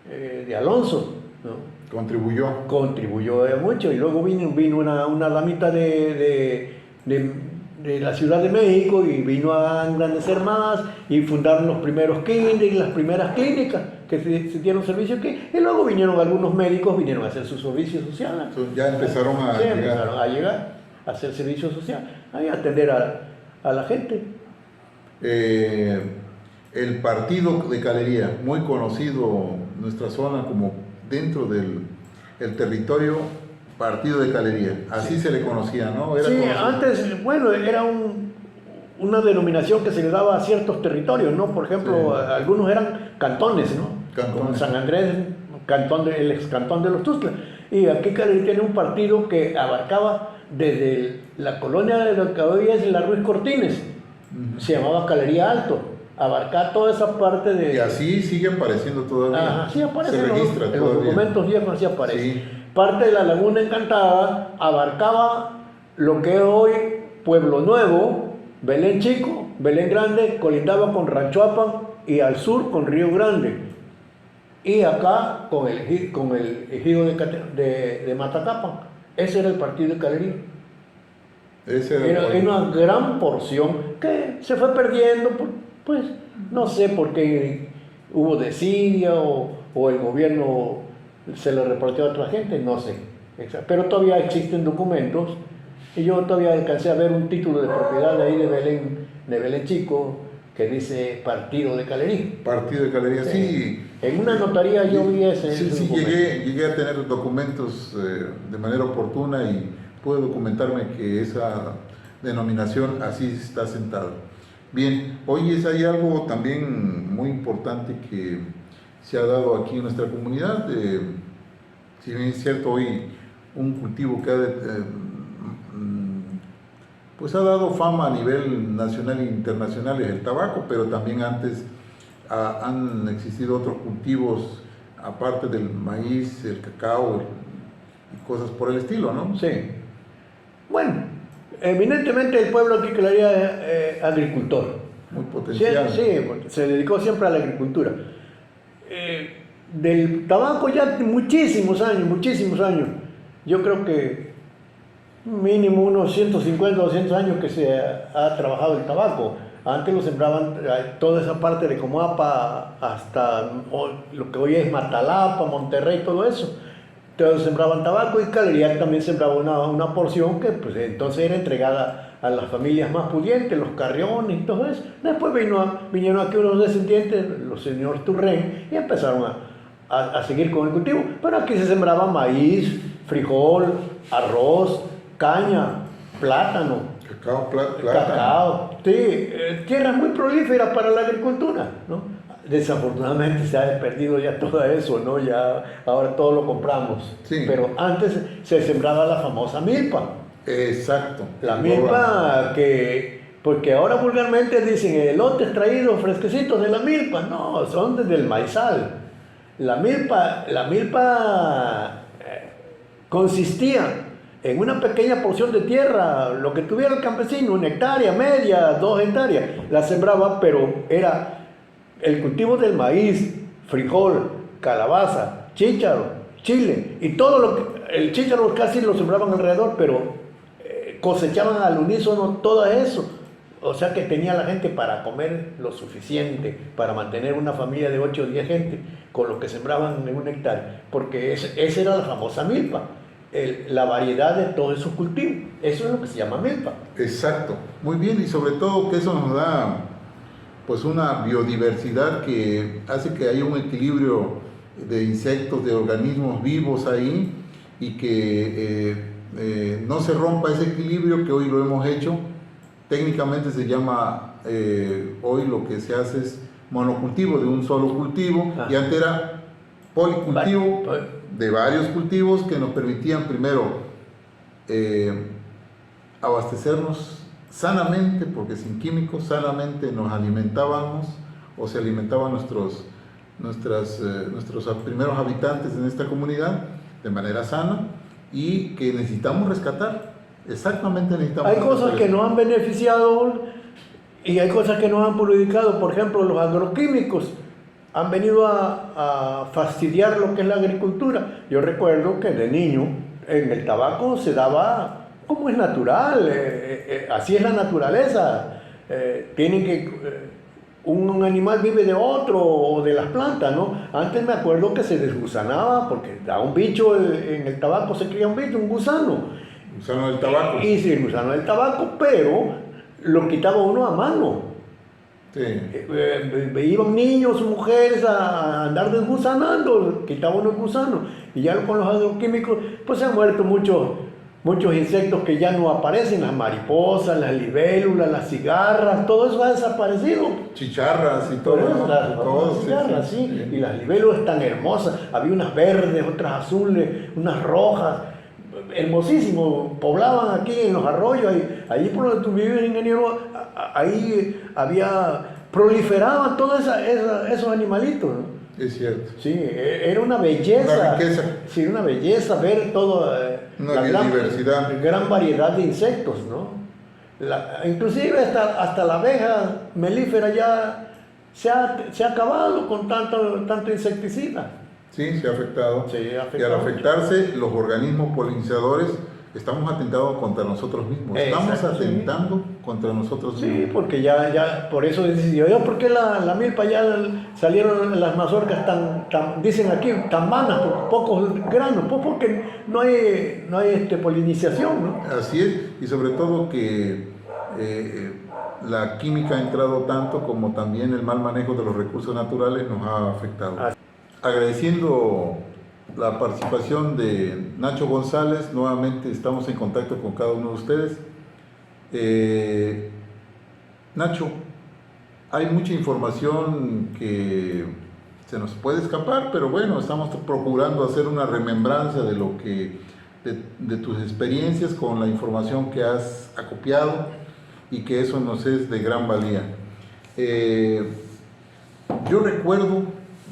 B: de Alonso, ¿no? Contribuyó mucho, y luego vino una damita de la Ciudad de México y vino a engrandecer más y fundaron los primeros kinder y las primeras clínicas que se dieron servicio aquí, y luego vinieron algunos médicos, vinieron a hacer su servicio social.
A: Entonces ya empezaron a
B: llegar a hacer servicio social, a atender a la gente.
A: El partido de Calería, muy conocido en nuestra zona como dentro del territorio, partido de Calería, así se le conocía, ¿no?
B: Antes, era una denominación que se le daba a ciertos territorios, ¿no? Por ejemplo, algunos eran cantones, ¿no? Como San Andrés, el ex cantón de los Tuxtlas. Y aquí Calería tiene un partido que abarcaba desde la colonia de lo que hoy es la Ruiz Cortines, se llamaba Calería Alto, abarcaba toda esa parte de...
A: Y así sigue apareciendo todavía.
B: Sí aparece,
A: se registra
B: en los documentos viejos, así aparece.
A: Sí.
B: Parte de la Laguna Encantada abarcaba lo que es hoy Pueblo Nuevo, Belén Chico, Belén Grande, colindaba con Rancho Apan y al sur con Río Grande. y acá con el ejido de Matacapa. Ese era el partido de Calería.
A: Ese
B: Era una gran porción que se fue perdiendo, pues no sé por qué hubo desidia o el gobierno se lo repartió a otra gente, no sé. Pero todavía existen documentos y yo todavía alcancé a ver un título de propiedad de ahí de Belén Chico, que dice Partido de Calería.
A: Partido de Calería, sí.
B: En una notaría yo vi ese.
A: Sí,
B: ese
A: llegué a tener documentos de manera oportuna y pude documentarme que esa denominación así está sentada. Bien, hoy hay algo también muy importante que se ha dado aquí en nuestra comunidad. Si bien es cierto, hoy un cultivo que pues ha dado fama a nivel nacional e internacional es el tabaco, pero también antes han existido otros cultivos aparte del maíz, el cacao y cosas por el estilo, ¿no?
B: Sí. Bueno, eminentemente el pueblo aquí Calería es agricultor.
A: Muy potencial.
B: Sí, porque se dedicó siempre a la agricultura. Del tabaco ya muchísimos años. Yo creo que mínimo unos 150 o 200 años que se ha trabajado el tabaco. Antes lo sembraban toda esa parte de Comoapa hasta lo que hoy es Matalapa, Monterrey, todo eso. Todos sembraban tabaco y Calería también sembraba una porción que pues entonces era entregada a las familias más pudientes, los Carriones y todo eso. Después vinieron aquí unos descendientes, los señores Turren, y empezaron a seguir con el cultivo. Pero aquí se sembraba maíz, frijol, arroz, caña, plátano. Cacao, sí, tierras muy prolíferas para la agricultura, ¿no? Desafortunadamente se ha perdido ya todo eso, ¿no? Ya ahora todo lo compramos.
A: Sí.
B: Pero antes se sembraba la famosa milpa.
A: Exacto.
B: La milpa porque ahora vulgarmente dicen elotes traídos fresquecitos de la milpa. No, son desde el maizal. La milpa consistía en una pequeña porción de tierra, lo que tuviera el campesino, 1 hectárea, media, 2 hectáreas, la sembraba, pero era el cultivo del maíz, frijol, calabaza, chícharo, chile, y todo lo que, el chícharo casi lo sembraban alrededor, pero cosechaban al unísono todo eso. O sea que tenía la gente para comer lo suficiente, para mantener una familia de 8 o 10 gente, con lo que sembraban en 1 hectárea, porque esa era la famosa milpa. La variedad de todos esos cultivos. Eso es lo que se llama milpa.
A: Exacto, muy bien, y sobre todo que eso nos da pues una biodiversidad que hace que haya un equilibrio de insectos, de organismos vivos ahí y que no se rompa ese equilibrio que hoy lo hemos hecho. Técnicamente se llama, hoy lo que se hace es monocultivo de un solo cultivo. Y antes era policultivo de varios cultivos que nos permitían primero abastecernos sanamente, porque sin químicos, sanamente nos alimentábamos o se alimentaban nuestros primeros habitantes en esta comunidad de manera sana y que necesitamos rescatar. Exactamente necesitamos.
B: Hay cosas que nos han beneficiado y hay cosas que nos han perjudicado. Por ejemplo, los agroquímicos han venido a fastidiar lo que es la agricultura. Yo recuerdo que de niño en el tabaco se daba como es natural, así es la naturaleza. Un animal vive de otro o de las plantas, ¿no? Antes me acuerdo que se desgusanaba porque da un bicho, en el tabaco se cría un bicho, un gusano.
A: Gusano del tabaco.
B: Y sí, el gusano del tabaco, pero lo quitaba uno a mano.
A: Sí.
B: Iban niños, mujeres a andar desgusanando, quitaban unos gusanos. Y ya con los agroquímicos, pues se han muerto muchos insectos que ya no aparecen, las mariposas, las libélulas, las cigarras, todo eso ha desaparecido.
A: Chicharras y todo.
B: Las cigarras, sí. Y las libélulas tan hermosas, había unas verdes, otras azules, unas rojas, hermosísimo, poblaban aquí en los arroyos, ahí por donde tú vives, ingeniero, ahí proliferaban todos esos animalitos, ¿no?
A: Es cierto.
B: Sí, era una belleza.
A: Una riqueza.
B: Sí, una belleza ver toda
A: una biodiversidad.
B: Gran variedad de insectos, ¿no? Inclusive hasta la abeja melífera ya se ha acabado con tanto insecticida.
A: Sí, se ha afectado.
B: Sí, ha
A: Y al
B: afectado
A: afectarse los organismos polinizadores, estamos atentando contra nosotros mismos. Estamos
B: Exacto, sí.
A: atentando contra nosotros
B: Sí,
A: mismos.
B: porque ya por eso decidió yo, ¿por qué la milpa ya salieron las mazorcas dicen aquí, tan vanas, por pocos granos? Pues porque no hay polinización, ¿no?
A: Así es, y sobre todo que la química ha entrado tanto como también el mal manejo de los recursos naturales nos ha afectado. Agradeciendo la participación de Nacho González, nuevamente estamos en contacto con cada uno de ustedes. Nacho, hay mucha información que se nos puede escapar, pero bueno, estamos procurando hacer una remembranza de lo que, de tus experiencias con la información que has acopiado y que eso nos es de gran valía.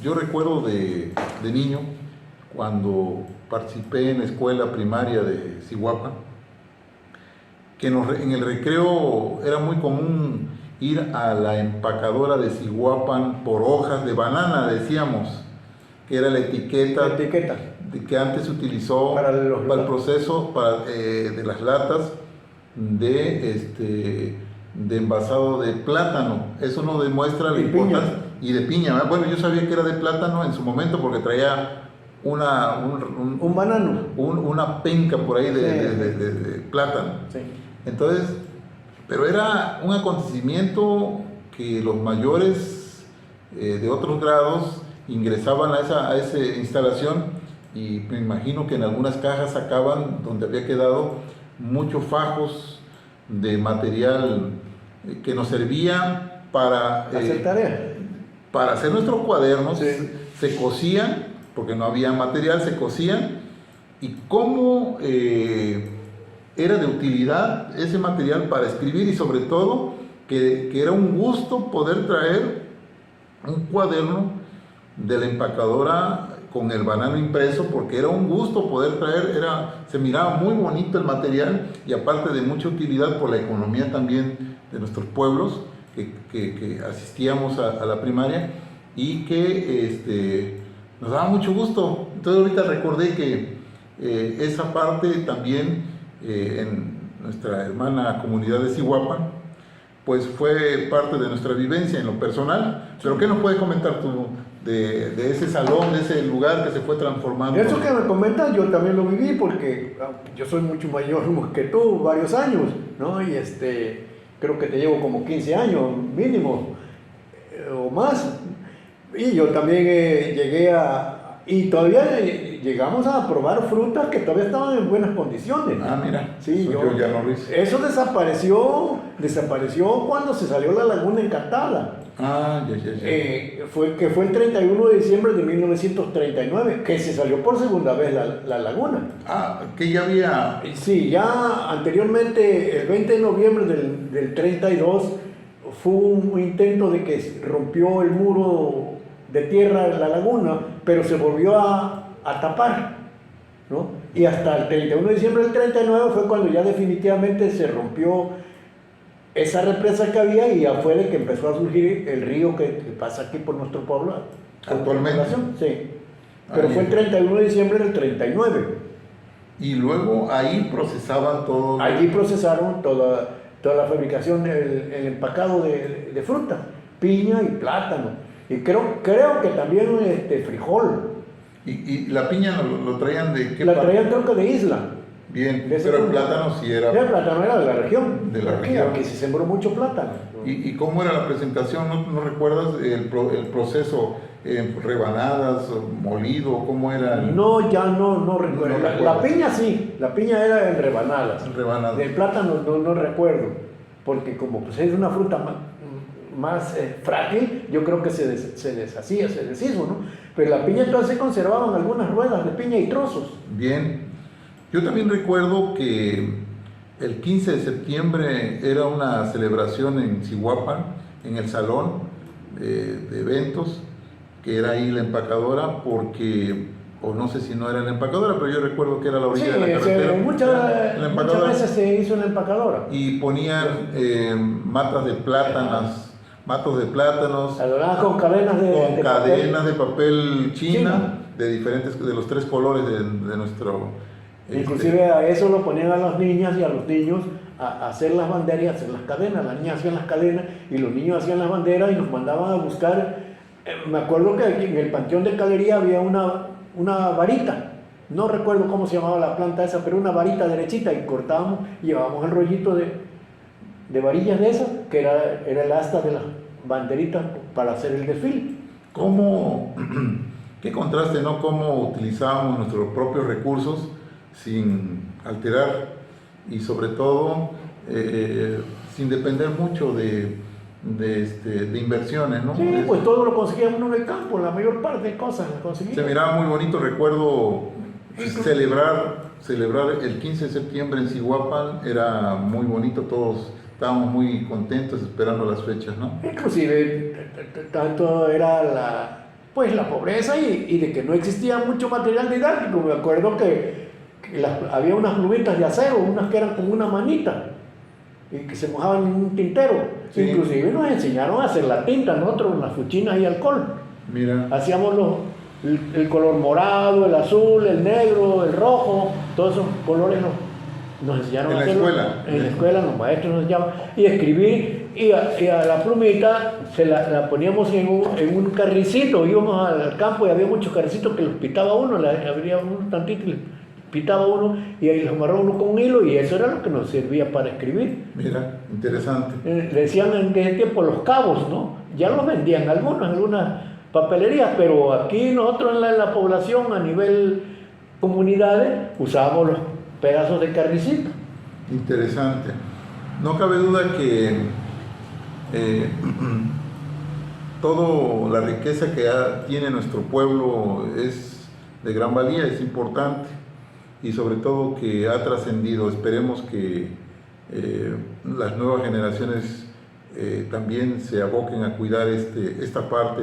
A: Yo recuerdo de niño, cuando participé en la escuela primaria de Zihuapa, que en el recreo era muy común ir a la empacadora de Zihuapan por hojas de banana, decíamos, que era la etiqueta que antes se utilizó para el proceso de las latas de envasado de plátano. Eso nos demuestra la importancia. Y de piña. Bueno, yo sabía que era de plátano en su momento porque traía un banano, una penca por ahí de plátano. Sí. Entonces, pero era un acontecimiento que los mayores de otros grados ingresaban a esa instalación, y me imagino que en algunas cajas sacaban, donde había quedado, muchos fajos de material que nos servía para
B: hacer tarea.
A: Para hacer nuestros cuadernos.
B: Sí.
A: Se cosían, porque no había material, se cosían, y cómo era de utilidad ese material para escribir, y sobre todo que era un gusto poder traer un cuaderno de la empacadora con el banano impreso, porque era un gusto poder traer, se miraba muy bonito el material, y aparte de mucha utilidad por la economía también de nuestros pueblos que asistíamos a la primaria, y que nos daba mucho gusto. Entonces ahorita recordé que esa parte también en nuestra hermana comunidad de Zihuapa, pues fue parte de nuestra vivencia en lo personal. Pero ¿qué nos puedes comentar tú de ese salón, de ese lugar que se fue transformando?
B: Eso que me comentas yo también lo viví, porque yo soy mucho mayor que tú, varios años, ¿no? Y creo que te llevo como 15 años mínimo o más. Y yo también llegué y todavía llegamos a probar frutas que todavía estaban en buenas condiciones.
A: Ah, mira,
B: sí,
A: yo ya no lo hice.
B: Eso desapareció cuando se salió la Laguna Encantada.
A: Ah, ya.
B: Fue el 31 de diciembre de 1939 que se salió por segunda vez la laguna.
A: Ah, que ya había...
B: Sí, ya anteriormente, el 20 de noviembre del 32, fue un intento de que rompió el muro de tierra de la laguna, pero se volvió a tapar, ¿no? Y hasta el 31 de diciembre del 39 fue cuando ya definitivamente se rompió esa represa que había, y afuera que empezó a surgir el río que pasa aquí por nuestro pueblo.
A: ¿Actualmente?
B: Sí, pero fue el 31 de diciembre del 39.
A: Y luego ahí procesaban todo.
B: Allí procesaron toda la fabricación, el empacado de fruta, piña y plátano. Y creo que también frijol.
A: ¿Y la piña lo traían de qué?
B: La traían creo que de Isla.
A: Bien, pero el plátano sí era...
B: El plátano era de la región.
A: De la región.
B: Aquí se sembró mucho plátano.
A: ¿Y cómo era la presentación? ¿No recuerdas el proceso? ¿Rebanadas, molido? ¿Cómo era?
B: No, ya no recuerdo. La piña sí, la piña era en rebanadas.
A: En rebanadas.
B: Del plátano no recuerdo, porque como pues es una fruta más frágil, yo creo que se deshizo, ¿no? Pero la piña entonces se conservaban algunas ruedas de piña y trozos.
A: Bien. Yo también recuerdo que el 15 de septiembre era una celebración en Zihuapa, en el salón de eventos, que era ahí la empacadora, porque, o no sé si no era la empacadora, pero yo recuerdo que era la orilla de la carretera. Muchas
B: veces se hizo en la empacadora.
A: Y ponían matas de matos de plátanos,
B: adornadas con cadenas de
A: con
B: de
A: cadenas de papel china,
B: China.
A: de los 3 colores de nuestro...
B: Inclusive a eso lo ponían a las niñas y a los niños a hacer las banderas y a hacer las cadenas. Las niñas hacían las cadenas y los niños hacían las banderas y nos mandaban a buscar. Me acuerdo que aquí en el Panteón de Calería había una varita. No recuerdo cómo se llamaba la planta esa, pero una varita derechita y cortábamos y llevábamos el rollito de varillas de esas, que era el asta de las banderitas para hacer el desfile.
A: ¿Cómo, qué contraste, ¿no? Cómo utilizábamos nuestros propios recursos sin alterar y sobre todo sin depender mucho de inversiones, ¿no?
B: Sí, pues todo lo conseguíamos en el campo, la mayor parte de cosas las conseguíamos.
A: Se miraba muy bonito, recuerdo celebrar el 15 de septiembre en Zihuapan, era muy bonito, todos estábamos muy contentos esperando las fechas, ¿no?
B: Inclusive, tanto era la pobreza y de que no existía mucho material didáctico. Me acuerdo que había unas plumitas de acero, unas que eran como una manita y que se mojaban en un tintero.
A: Sí.
B: Inclusive nos enseñaron a hacer la tinta, nosotros, las fuchinas y alcohol.
A: Mira,
B: Hacíamos el color morado, el azul, el negro, el rojo, todos esos colores nos enseñaron
A: ¿En
B: a
A: la
B: hacerlo.
A: escuela?
B: En la escuela los maestros nos enseñaban. Y escribir, y a la plumita se la poníamos en un carricito. Íbamos al campo y había muchos carricitos que los pitaba uno, habría unos tantitos, pitaba uno y ahí los amarraba uno con un hilo y eso era lo que nos servía para escribir.
A: mira, interesante.
B: Le decían en ese tiempo los cabos, ¿no? Ya los vendían algunas papelerías, pero aquí nosotros en la población a nivel comunidades usábamos los pedazos de carricito.
A: Interesante. No cabe duda que toda la riqueza que tiene nuestro pueblo es de gran valía, es importante y sobre todo que ha trascendido. Esperemos que las nuevas generaciones también se aboquen a cuidar esta parte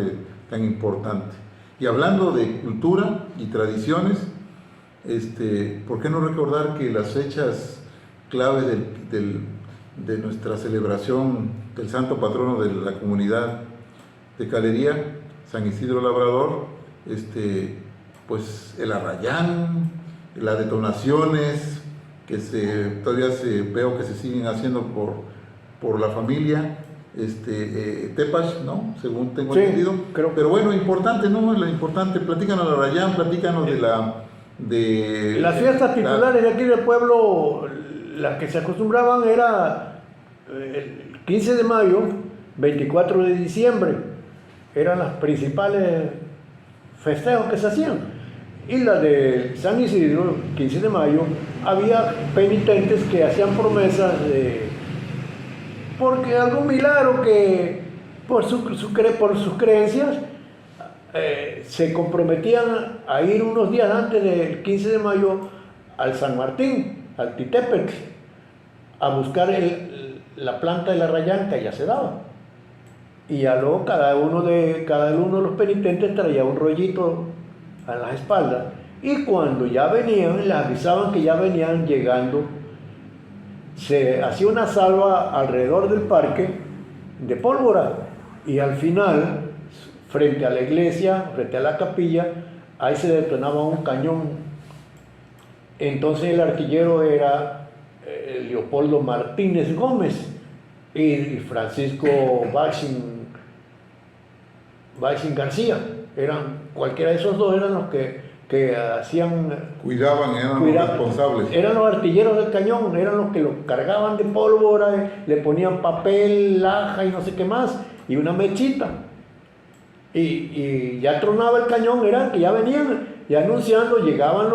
A: tan importante. Y hablando de cultura y tradiciones, ¿por qué no recordar que las fechas claves de nuestra celebración del santo patrono de la comunidad de Calería, San Isidro Labrador, pues el arrayán, las detonaciones que todavía veo que se siguen haciendo por la familia, Tepash, ¿no? Según tengo
B: Sí,
A: entendido.
B: creo.
A: Pero bueno, importante, ¿no? Lo importante, platícanos del arrayán, platícanos de
B: Las fiestas titulares de aquí del pueblo, las que se acostumbraban era el 15 de mayo, 24 de diciembre, eran las principales festejos que se hacían. Y la de San Isidro, 15 de mayo, había penitentes que hacían promesas porque algún milagro que por sus creencias se comprometían a ir unos días antes del 15 de mayo al San Martín, al Titepec, a buscar la planta de la arrayán que allá se daba. Y ya luego cada uno de los penitentes traía un rollito a las espaldas. Y cuando ya venían, les avisaban que ya venían llegando, se hacía una salva alrededor del parque de pólvora. Y al final, frente a la iglesia, frente a la capilla, ahí se detonaba un cañón. Entonces el artillero era Leopoldo Martínez Gómez y Francisco Baxin García. Cualquiera de esos dos eran los que hacían...
A: Cuidaban, eran los responsables.
B: Eran los artilleros del cañón, eran los que lo cargaban de pólvora, le ponían papel, laja y no sé qué más, y una mechita. Y ya tronaba el cañón, eran que ya venían, ya anunciando, llegaban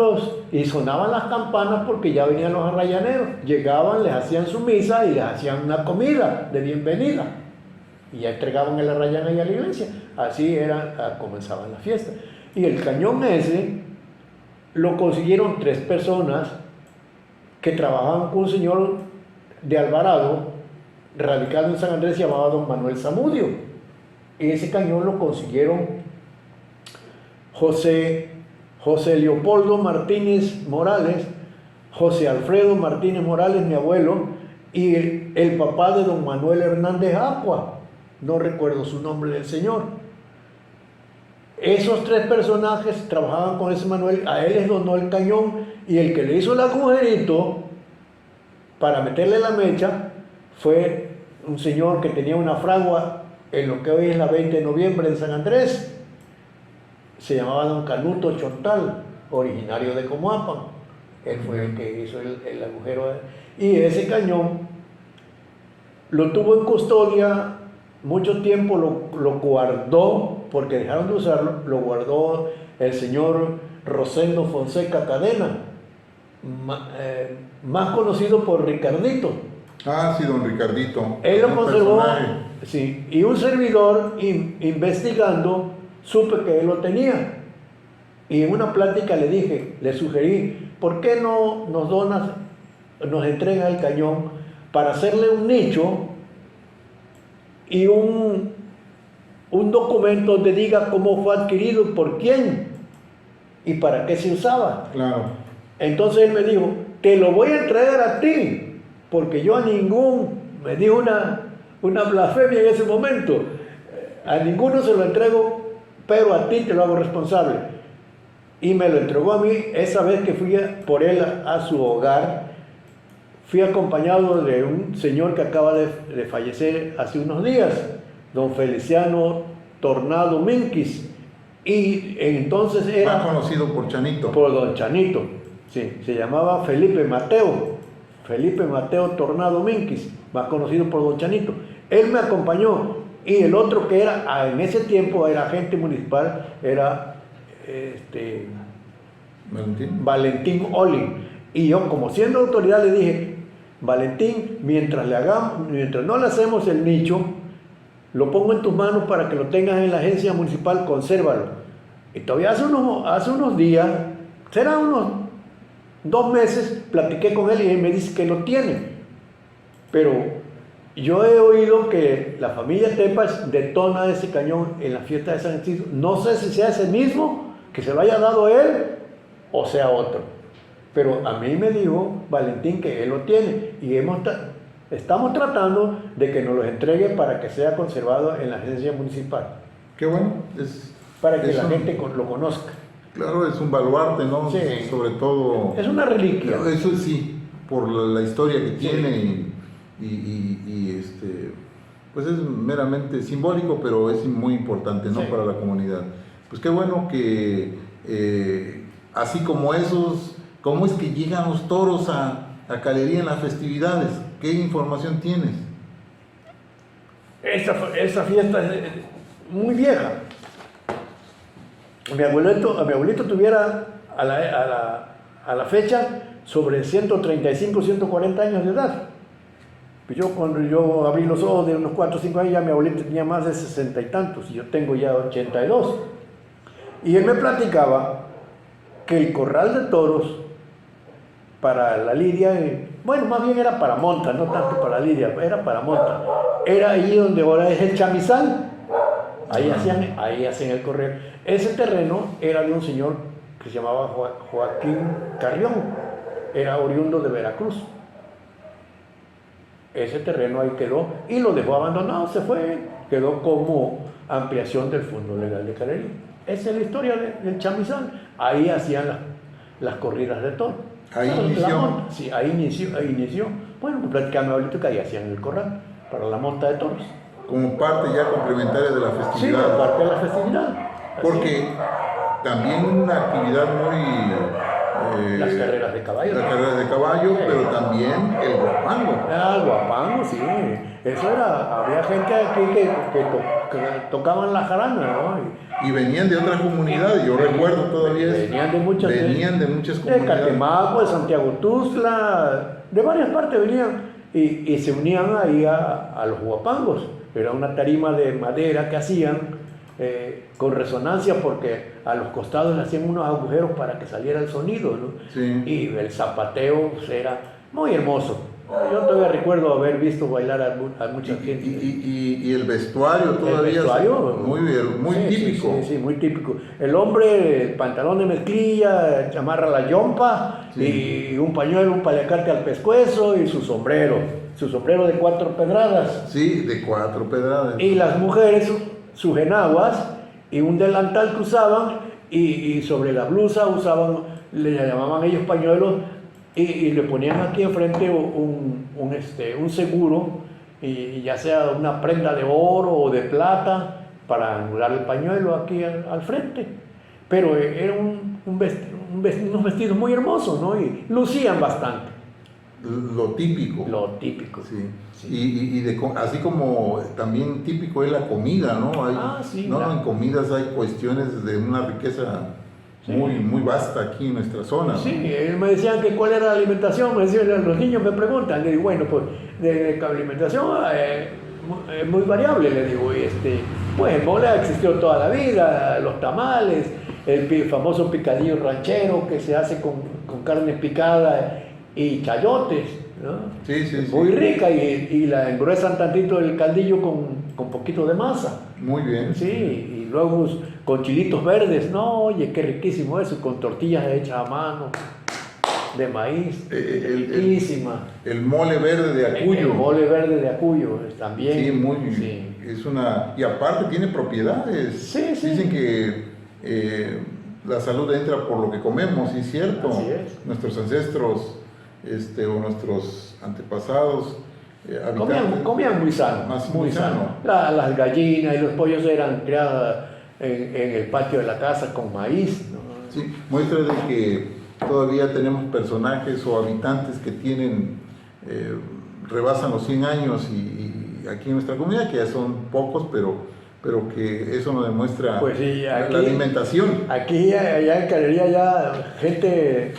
B: y sonaban las campanas porque ya venían los arrayaneros. Llegaban, les hacían su misa y les hacían una comida de bienvenida. Y ya entregaban el arrayán ahí a la iglesia. Así comenzaban las fiestas. Y el cañón ese lo consiguieron 3 personas que trabajaban con un señor de Alvarado, radicado en San Andrés, llamado don Manuel Zamudio. Y ese cañón lo consiguieron José Leopoldo Martínez Morales, José Alfredo Martínez Morales, mi abuelo, y el papá de don Manuel Hernández Acua, no recuerdo su nombre del señor. Esos 3 personajes trabajaban con ese Manuel, a él les donó el cañón y el que le hizo el agujerito para meterle la mecha fue un señor que tenía una fragua en lo que hoy es la 20 de noviembre en San Andrés. Se llamaba don Canuto Chontal, originario de Comoapan. Él fue el que hizo el agujero. Y ese cañón lo tuvo en custodia mucho tiempo, lo guardó, porque dejaron de usarlo, lo guardó el señor Rosendo Fonseca Cadena, más conocido por Ricardito.
A: Ah, sí, don Ricardito.
B: Él lo
A: Un
B: conservó,
A: personaje.
B: sí, y un servidor investigando supe que él lo tenía. Y en una plática le dije, le sugerí, ¿por qué no nos donas, nos entrega el cañón para hacerle un nicho y un documento donde diga cómo fue adquirido, por quién y para qué se usaba?
A: Claro.
B: Entonces él me dijo, te lo voy a entregar a ti, porque yo a ningún, me dijo una blasfemia en ese momento, a ninguno se lo entrego, pero a ti te lo hago responsable. Y me lo entregó a mí esa vez que fui por él a su hogar. Fui acompañado de un señor que acaba de fallecer hace unos días, don Feliciano Tornado Minquis, y entonces era...
A: Más conocido por Chanito.
B: Por don Chanito, sí, se llamaba Felipe Mateo Tornado Minquis, más conocido por don Chanito. Él me acompañó, y el otro que era, en ese tiempo era agente municipal, era Valentín Oli. Y yo, como siendo autoridad, le dije, Valentín, mientras no le hacemos el nicho, lo pongo en tus manos para que lo tengas en la agencia municipal, consérvalo. Y todavía hace unos días, será unos 2 meses, platiqué con él y él me dice que lo tiene. Pero yo he oído que la familia Tepas detona ese cañón en la fiesta de San Isidro. No sé si sea ese mismo, que se lo haya dado él, o sea otro. Pero a mí me dijo Valentín que él lo tiene y estamos tratando de que nos lo entregue para que sea conservado en la agencia municipal.
A: Qué bueno.
B: Para que la gente lo conozca.
A: Claro, es un baluarte, ¿no?
B: Sí.
A: Sobre todo...
B: Es una reliquia.
A: Eso sí, por la historia que tiene pues es meramente simbólico, pero es muy importante, ¿no?
B: Sí.
A: Para la comunidad. Pues qué bueno que así como esos, ¿cómo es que llegan los toros a Calería en las festividades? ¿Qué información tienes?
B: Esa fiesta es muy vieja. Mi abuelito tuviera a la fecha sobre 135, 140 años de edad. Cuando yo abrí los ojos de unos 4 o 5 años, ya mi abuelito tenía más de 60 y tantos, y yo tengo ya 82. Y él me platicaba que el corral de toros para la lidia, bueno, más bien era para monta, no tanto para la lidia, era para monta. Era allí donde ahora es el chamizal. Ahí hacían el corral. Ese terreno era de un señor que se llamaba Joaquín Carrión, era oriundo de Veracruz. Ese terreno ahí quedó y lo dejó abandonado, se fue, quedó como ampliación del Fondo Legal de Calería. Esa es la historia del chamizal. Ahí hacían las corridas de toros.
A: Ahí inició.
B: Sí, ahí inició. Bueno, me platicaba mi abuelito que ahí hacían el corral para la monta de toros.
A: Como parte ya complementaria de la festividad.
B: Sí, parte de la festividad.
A: Porque también una actividad muy...
B: las carreras de caballo.
A: Las carreras de caballo,
B: Sí.
A: pero también el guapango.
B: El guapango, sí. Eso era, había gente aquí que tocaban la jarana, ¿no?
A: Y venían de otras comunidades, yo recuerdo todavía eso.
B: Venían de muchas
A: muchas
B: de
A: comunidades.
B: Catemaco, de Santiago Tuxtla, de varias partes venían y se unían ahí a los guapangos. Era una tarima de madera que hacían con resonancia porque a los costados le hacían unos agujeros para que saliera el sonido, ¿no?
A: Sí.
B: Y el zapateo pues, era muy hermoso. Yo todavía recuerdo haber visto bailar a mucha gente.
A: Y el vestuario todavía
B: El vestuario,
A: muy
B: sí,
A: típico.
B: Sí, muy típico. El hombre, el pantalón de mezclilla, chamarra a la yompa,
A: Sí.
B: y un pañuelo, un paliacate al pescuezo y su sombrero de 4 pedradas.
A: Sí, de 4 pedradas.
B: Y las mujeres, sus enaguas y un delantal que usaban, y sobre la blusa usaban, le llamaban ellos pañuelos, y le ponían aquí enfrente un seguro, y ya sea una prenda de oro o de plata para anular el pañuelo aquí al frente. Pero era unos vestidos muy hermosos, ¿no? Y lucían bastante.
A: Lo típico.
B: Lo típico.
A: Sí.
B: Sí.
A: Así como también típico es la comida, ¿no?
B: Sí,
A: ¿no? En comidas hay cuestiones de una riqueza muy vasta aquí en nuestra zona, ¿no?
B: Sí, me decían que cuál era la alimentación, me decían, los niños me preguntan, le digo, bueno, pues de la alimentación es muy variable, le digo, pues el mole ha existido toda la vida, los tamales, el famoso picadillo ranchero que se hace con carne picada y chayotes, ¿no?
A: Sí.
B: Muy rica, y la engruesan tantito el caldillo con poquito de masa.
A: Muy bien.
B: Sí, y luego con chilitos verdes, no, oye, qué riquísimo eso, con tortillas hechas a mano, de maíz, riquísima.
A: El mole verde de Acuyo.
B: El mole verde de Acuyo también.
A: Sí,
B: sí.
A: Y aparte tiene propiedades.
B: Sí.
A: Dicen que la salud entra por lo que comemos, y es cierto.
B: Así es.
A: Nuestros ancestros o nuestros antepasados
B: comían muy sano, muy sano. Las gallinas y los pollos eran criadas en el patio de la casa con maíz, ¿no?
A: Sí, muestra de que todavía tenemos personajes o habitantes que rebasan los 100 años, y aquí en nuestra comunidad, que ya son pocos, pero que eso nos demuestra
B: pues sí, aquí,
A: la alimentación.
B: Aquí, allá en Calería, ya gente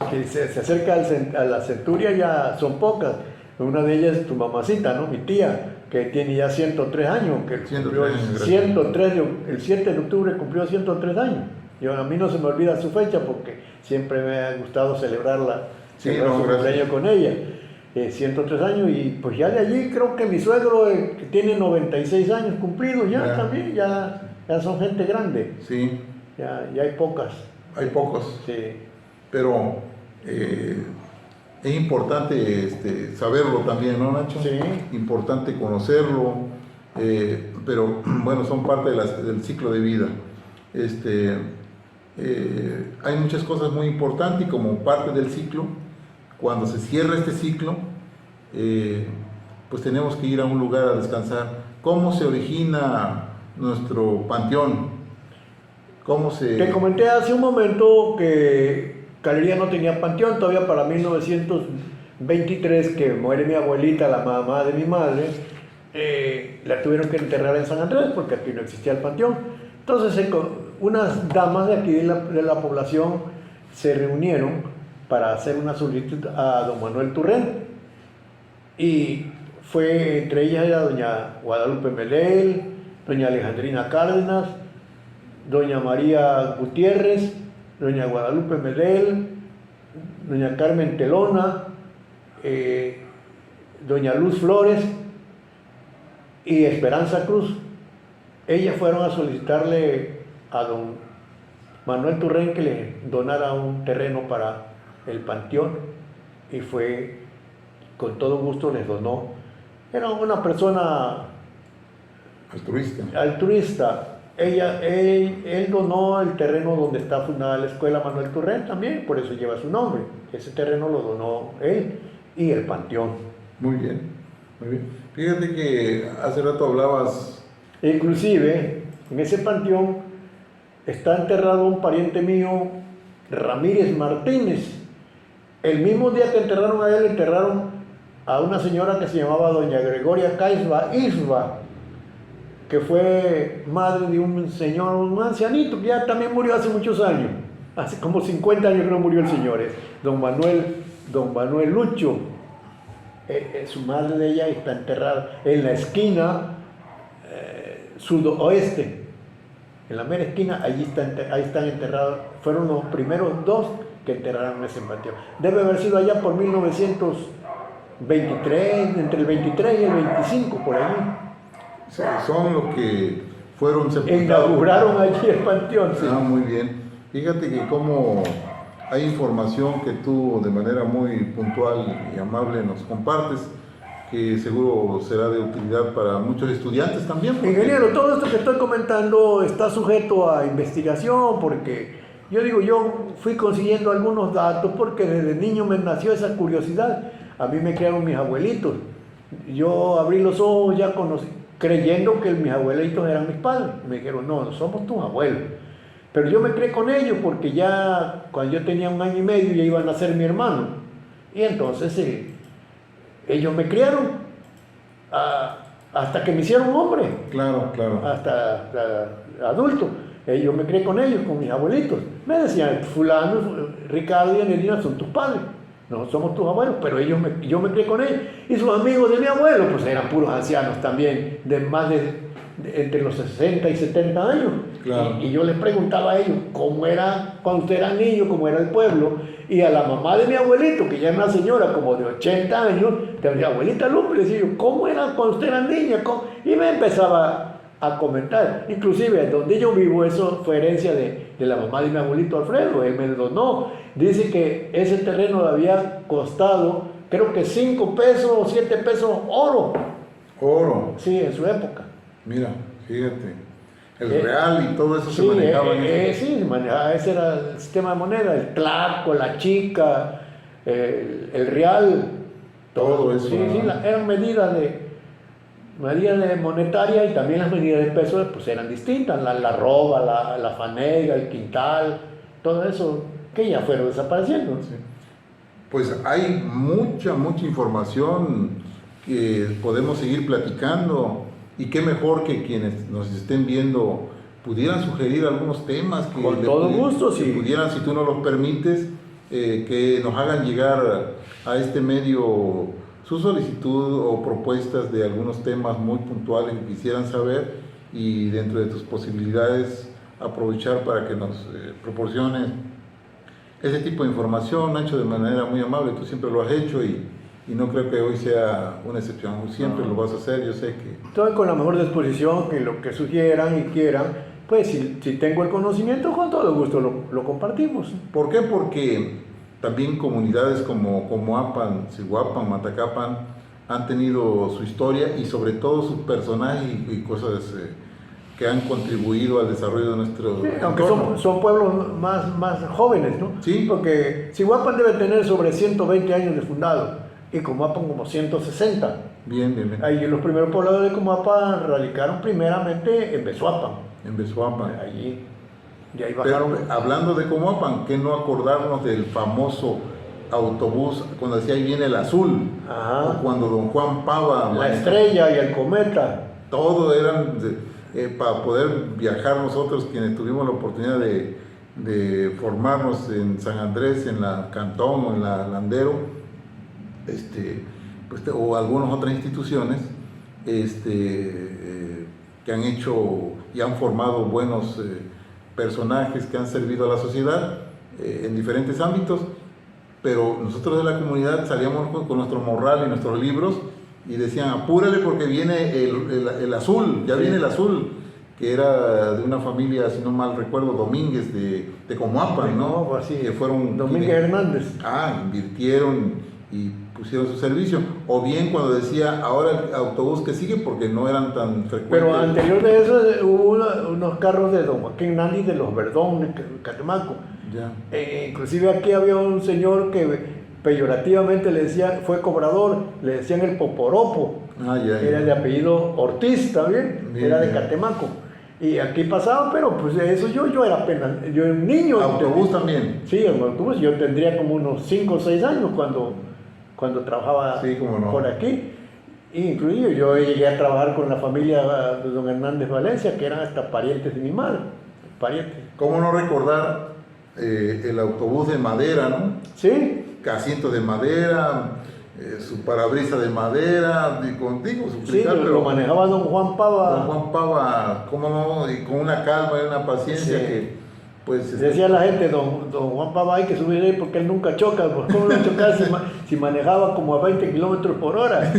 B: que se acerca a la centuria ya son pocas. Una de ellas es tu mamacita, ¿no? Mi tía, que tiene ya 103 años, que cumplió 103, el 7 de octubre cumplió 103 años. A mí no se me olvida su fecha porque siempre me ha gustado celebrarla, su cumpleaños con ella. 103 años, y pues ya de allí creo que mi suegro, que tiene 96 años cumplidos ya también, ya son gente grande.
A: Sí.
B: Ya hay pocas.
A: Hay pocos.
B: Sí.
A: Pero es importante saberlo también, ¿no, Nacho?
B: Sí.
A: Importante conocerlo, pero bueno, son parte del ciclo de vida. Hay muchas cosas muy importantes, y como parte del ciclo, cuando se cierra este ciclo, pues tenemos que ir a un lugar a descansar. ¿Cómo se origina nuestro panteón? Te
B: comenté hace un momento que Calería no tenía panteón todavía para 1923, que muere mi abuelita, la mamá de mi madre. La tuvieron que enterrar en San Andrés porque aquí no existía el panteón. Entonces unas damas de aquí de la población se reunieron para hacer una solicitud a don Manuel Turrén, y fue entre ellas era doña Guadalupe Medel, doña Alejandrina Cárdenas, doña María Gutiérrez, doña Guadalupe Medel, doña Carmen Telona, doña Luz Flores y Esperanza Cruz. Ellas fueron a solicitarle a don Manuel Turrén que le donara un terreno para el panteón, y fue con todo gusto les donó. Era una persona altruista. Él donó el terreno donde está fundada la escuela Manuel Turrén también, por eso lleva su nombre. Ese terreno lo donó él, y el panteón.
A: Muy bien, muy bien. Fíjate que hace rato hablabas.
B: Inclusive, en ese panteón está enterrado un pariente mío, Ramírez Martínez. El mismo día que enterraron a él, enterraron a una señora que se llamaba doña Gregoria Caisba Isba, que fue madre de un señor, un ancianito, que ya también murió hace muchos años. Hace como 50 años que no murió el señor. Don Manuel Lucho. Su madre de ella está enterrada en la esquina sudoeste. En la mera esquina, ahí están enterrados. Fueron los primeros 2 que enterraron ese panteón. Debe haber sido allá por 1900, 23, entre el 23 y el 25, por allí.
A: Son los que fueron sepultados.
B: Inauguraron allí el panteón. Sí.
A: Ah, muy bien. Fíjate que como hay información que tú de manera muy puntual y amable nos compartes, que seguro será de utilidad para muchos estudiantes también.
B: Ingeniero, todo esto que estoy comentando está sujeto a investigación porque yo fui consiguiendo algunos datos porque desde niño me nació esa curiosidad. A mí me criaron mis abuelitos. Yo abrí los ojos ya creyendo que mis abuelitos eran mis padres. Me dijeron, no, somos tus abuelos. Pero yo me crié con ellos porque ya cuando yo tenía 1 año y medio ya iban a ser mi hermano. Y entonces ellos me criaron hasta que me hicieron hombre.
A: Claro, claro.
B: Hasta adulto. Yo me crié con ellos, con mis abuelitos. Me decían, fulano, Ricardo y Anelina son tus padres. No somos tus abuelos, pero yo me crié con ellos. Y sus amigos de mi abuelo, pues eran puros ancianos también, de más entre los 60 y 70 años.
A: Claro.
B: Y yo les preguntaba a ellos cómo era cuando usted era niño, cómo era el pueblo. Y a la mamá de mi abuelito, que ya es una señora como de 80 años, te decía, abuelita Lupe, le decía yo, ¿cómo era cuando usted era niña? ¿Cómo? Y me empezaba a comentar. Inclusive, donde yo vivo, eso fue herencia de la mamá de mi abuelito Alfredo, él me lo donó. Dice que ese terreno le había costado, creo que 5 pesos o 7 pesos oro.
A: Oro.
B: Sí, en su época.
A: Mira, fíjate. El real y todo eso
B: sí,
A: se manejaba en eso.
B: Sí, se manejaba, ese era el sistema de moneda, el tlaco, la chica, el real.
A: Todo eso.
B: Sí, eran medidas monetarias y también las medidas de peso pues eran distintas, la arroba, la fanega, el quintal, todo eso que ya fueron desapareciendo.
A: Sí. Pues hay mucha información que podemos seguir platicando y qué mejor que quienes nos estén viendo pudieran sugerir algunos temas que
B: con todo gusto,
A: que
B: sí.
A: pudieran, si tú nos los permites, que nos hagan llegar a este medio su solicitud o propuestas de algunos temas muy puntuales que quisieran saber y dentro de tus posibilidades aprovechar para que nos proporciones ese tipo de información, Nacho, de manera muy amable. Tú siempre lo has hecho y no creo que hoy sea una excepción. Siempre lo vas a hacer, yo sé que...
B: Estoy con la mejor disposición, que lo que sugieran y quieran, pues si tengo el conocimiento, con todo gusto lo compartimos.
A: ¿Por qué? Porque también comunidades como Comoapan, Cihuapan, Matacapan han tenido su historia y sobre todo sus personajes y cosas que han contribuido al desarrollo de nuestro
B: aunque
A: entorno.
B: son pueblos más jóvenes, ¿no?
A: Sí.
B: Porque Cihuapan debe tener sobre 120 años de fundado y Comoapan como 160.
A: Bien.
B: Ahí los primeros pobladores de Comoapan radicaron primeramente en Besuapan.
A: En Besuapan.
B: Allí. Y ahí bajaron.
A: Pero, hablando de Comoapan, ¿qué no acordarnos del famoso autobús cuando decía ahí viene el azul?
B: Ajá.
A: O cuando don Juan Pava...
B: La estrella y el cometa.
A: Todo eran para poder viajar nosotros quienes tuvimos la oportunidad de formarnos en San Andrés, en la Cantón o en la Landero, o algunas otras instituciones que han hecho y han formado buenos personajes que han servido a la sociedad en diferentes ámbitos, pero nosotros de la comunidad salíamos con nuestro morral y nuestros libros y decían, apúrale porque viene el azul, ya viene el azul, que era de una familia, si no mal recuerdo, Domínguez de Comoapan, ¿no?
B: Pues sí,
A: que fueron
B: Domínguez Hernández.
A: Invirtieron y pusieron su servicio, o bien cuando decía ahora el autobús que sigue porque no eran tan frecuentes.
B: Pero anterior de eso hubo unos carros de don Joaquín Nandi de los Verdón, de Catemaco.
A: Ya.
B: Inclusive aquí había un señor que peyorativamente le decía, fue cobrador, le decían el Poporopo. Era de apellido Ortiz también, era de Catemaco. Y aquí pasaba, pero pues eso yo era apenas, yo era un niño.
A: ¿Autobús también?
B: Sí, en autobús, yo tendría como unos 5 o 6 años cuando trabajaba por aquí. Inclusive yo llegué a trabajar con la familia de don Hernández Valencia, que eran hasta parientes de mi madre. Parientes.
A: ¿Cómo no recordar el autobús de madera, no?
B: Sí.
A: Asientos de madera, su parabrisas de madera, contigo, su
B: cristal, pero lo manejaba don Juan Pava.
A: Don Juan Pava, cómo no, y con una calma y una paciencia pues
B: Decía la gente, don Juan Pabá, hay que subir ahí porque él nunca choca. Pues, ¿cómo no chocar si manejaba como a 20 kilómetros por hora?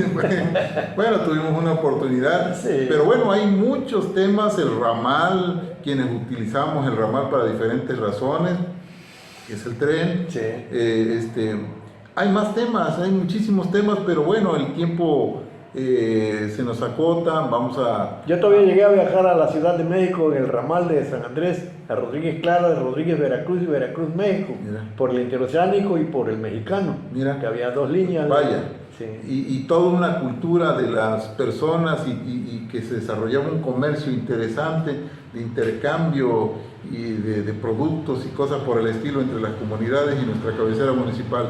A: bueno, tuvimos una oportunidad,
B: Sí.
A: pero bueno, hay muchos temas, el ramal, quienes utilizamos el ramal para diferentes razones, que es el tren.
B: Sí.
A: Hay más temas, hay muchísimos temas, pero bueno, el tiempo se nos acota, vamos a...
B: Yo todavía llegué a viajar a la Ciudad de México en el ramal de San Andrés, a Rodríguez Clara, de Rodríguez Veracruz y Veracruz México,
A: Mira.
B: por el interoceánico y por el mexicano.
A: Mira.
B: Que había 2 líneas.
A: Vaya.
B: Sí.
A: Y toda una cultura de las personas y que se desarrollaba un comercio interesante de intercambio y de productos y cosas por el estilo entre las comunidades y nuestra cabecera municipal.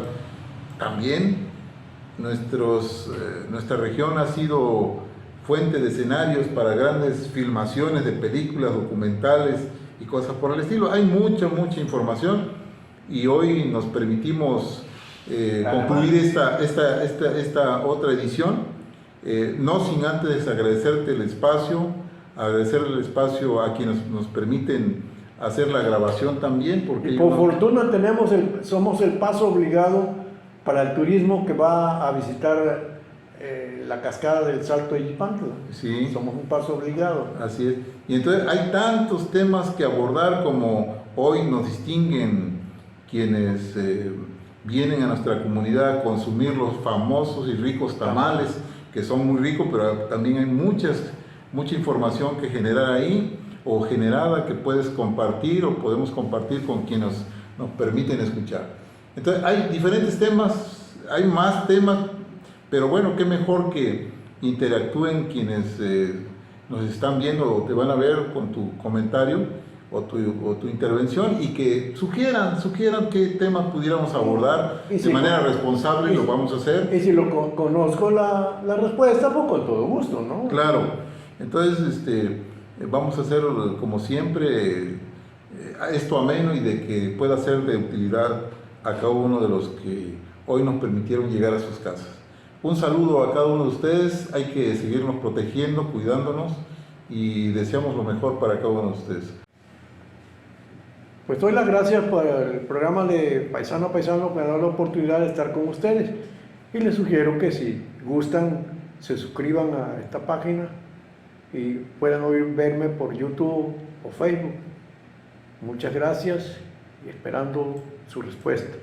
A: También nuestra región ha sido fuente de escenarios para grandes filmaciones de películas, documentales y cosas por el estilo. Hay mucha información y hoy nos permitimos concluir esta otra edición, no sin antes agradecerte el espacio, agradecer el espacio a quienes nos permiten hacer la grabación también, porque
B: Y por fortuna somos el paso obligado para el turismo que va a visitar la cascada del Salto de Yipantla.
A: Sí.
B: Somos un paso obligado.
A: Así es. Y entonces hay tantos temas que abordar como hoy nos distinguen quienes vienen a nuestra comunidad a consumir los famosos y ricos tamales, que son muy ricos, pero también hay mucha información que generar ahí o generada que puedes compartir o podemos compartir con quienes nos permiten escuchar. Entonces hay diferentes temas, hay más temas, pero bueno, qué mejor que interactúen quienes nos están viendo o te van a ver con tu comentario o tu intervención y que sugieran qué temas pudiéramos abordar de manera responsable, lo vamos a hacer.
B: Y si lo conozco la respuesta, pues con todo gusto, ¿no?
A: Claro, entonces vamos a hacer como siempre esto ameno y de que pueda ser de utilidad a cada uno de los que hoy nos permitieron llegar a sus casas. Un saludo a cada uno de ustedes, hay que seguirnos protegiendo, cuidándonos y deseamos lo mejor para cada uno de ustedes.
B: Pues doy las gracias por el programa de Paisano a Paisano que me ha dado la oportunidad de estar con ustedes y les sugiero que si gustan se suscriban a esta página y puedan verme por YouTube o Facebook. Muchas gracias y esperando su respuesta.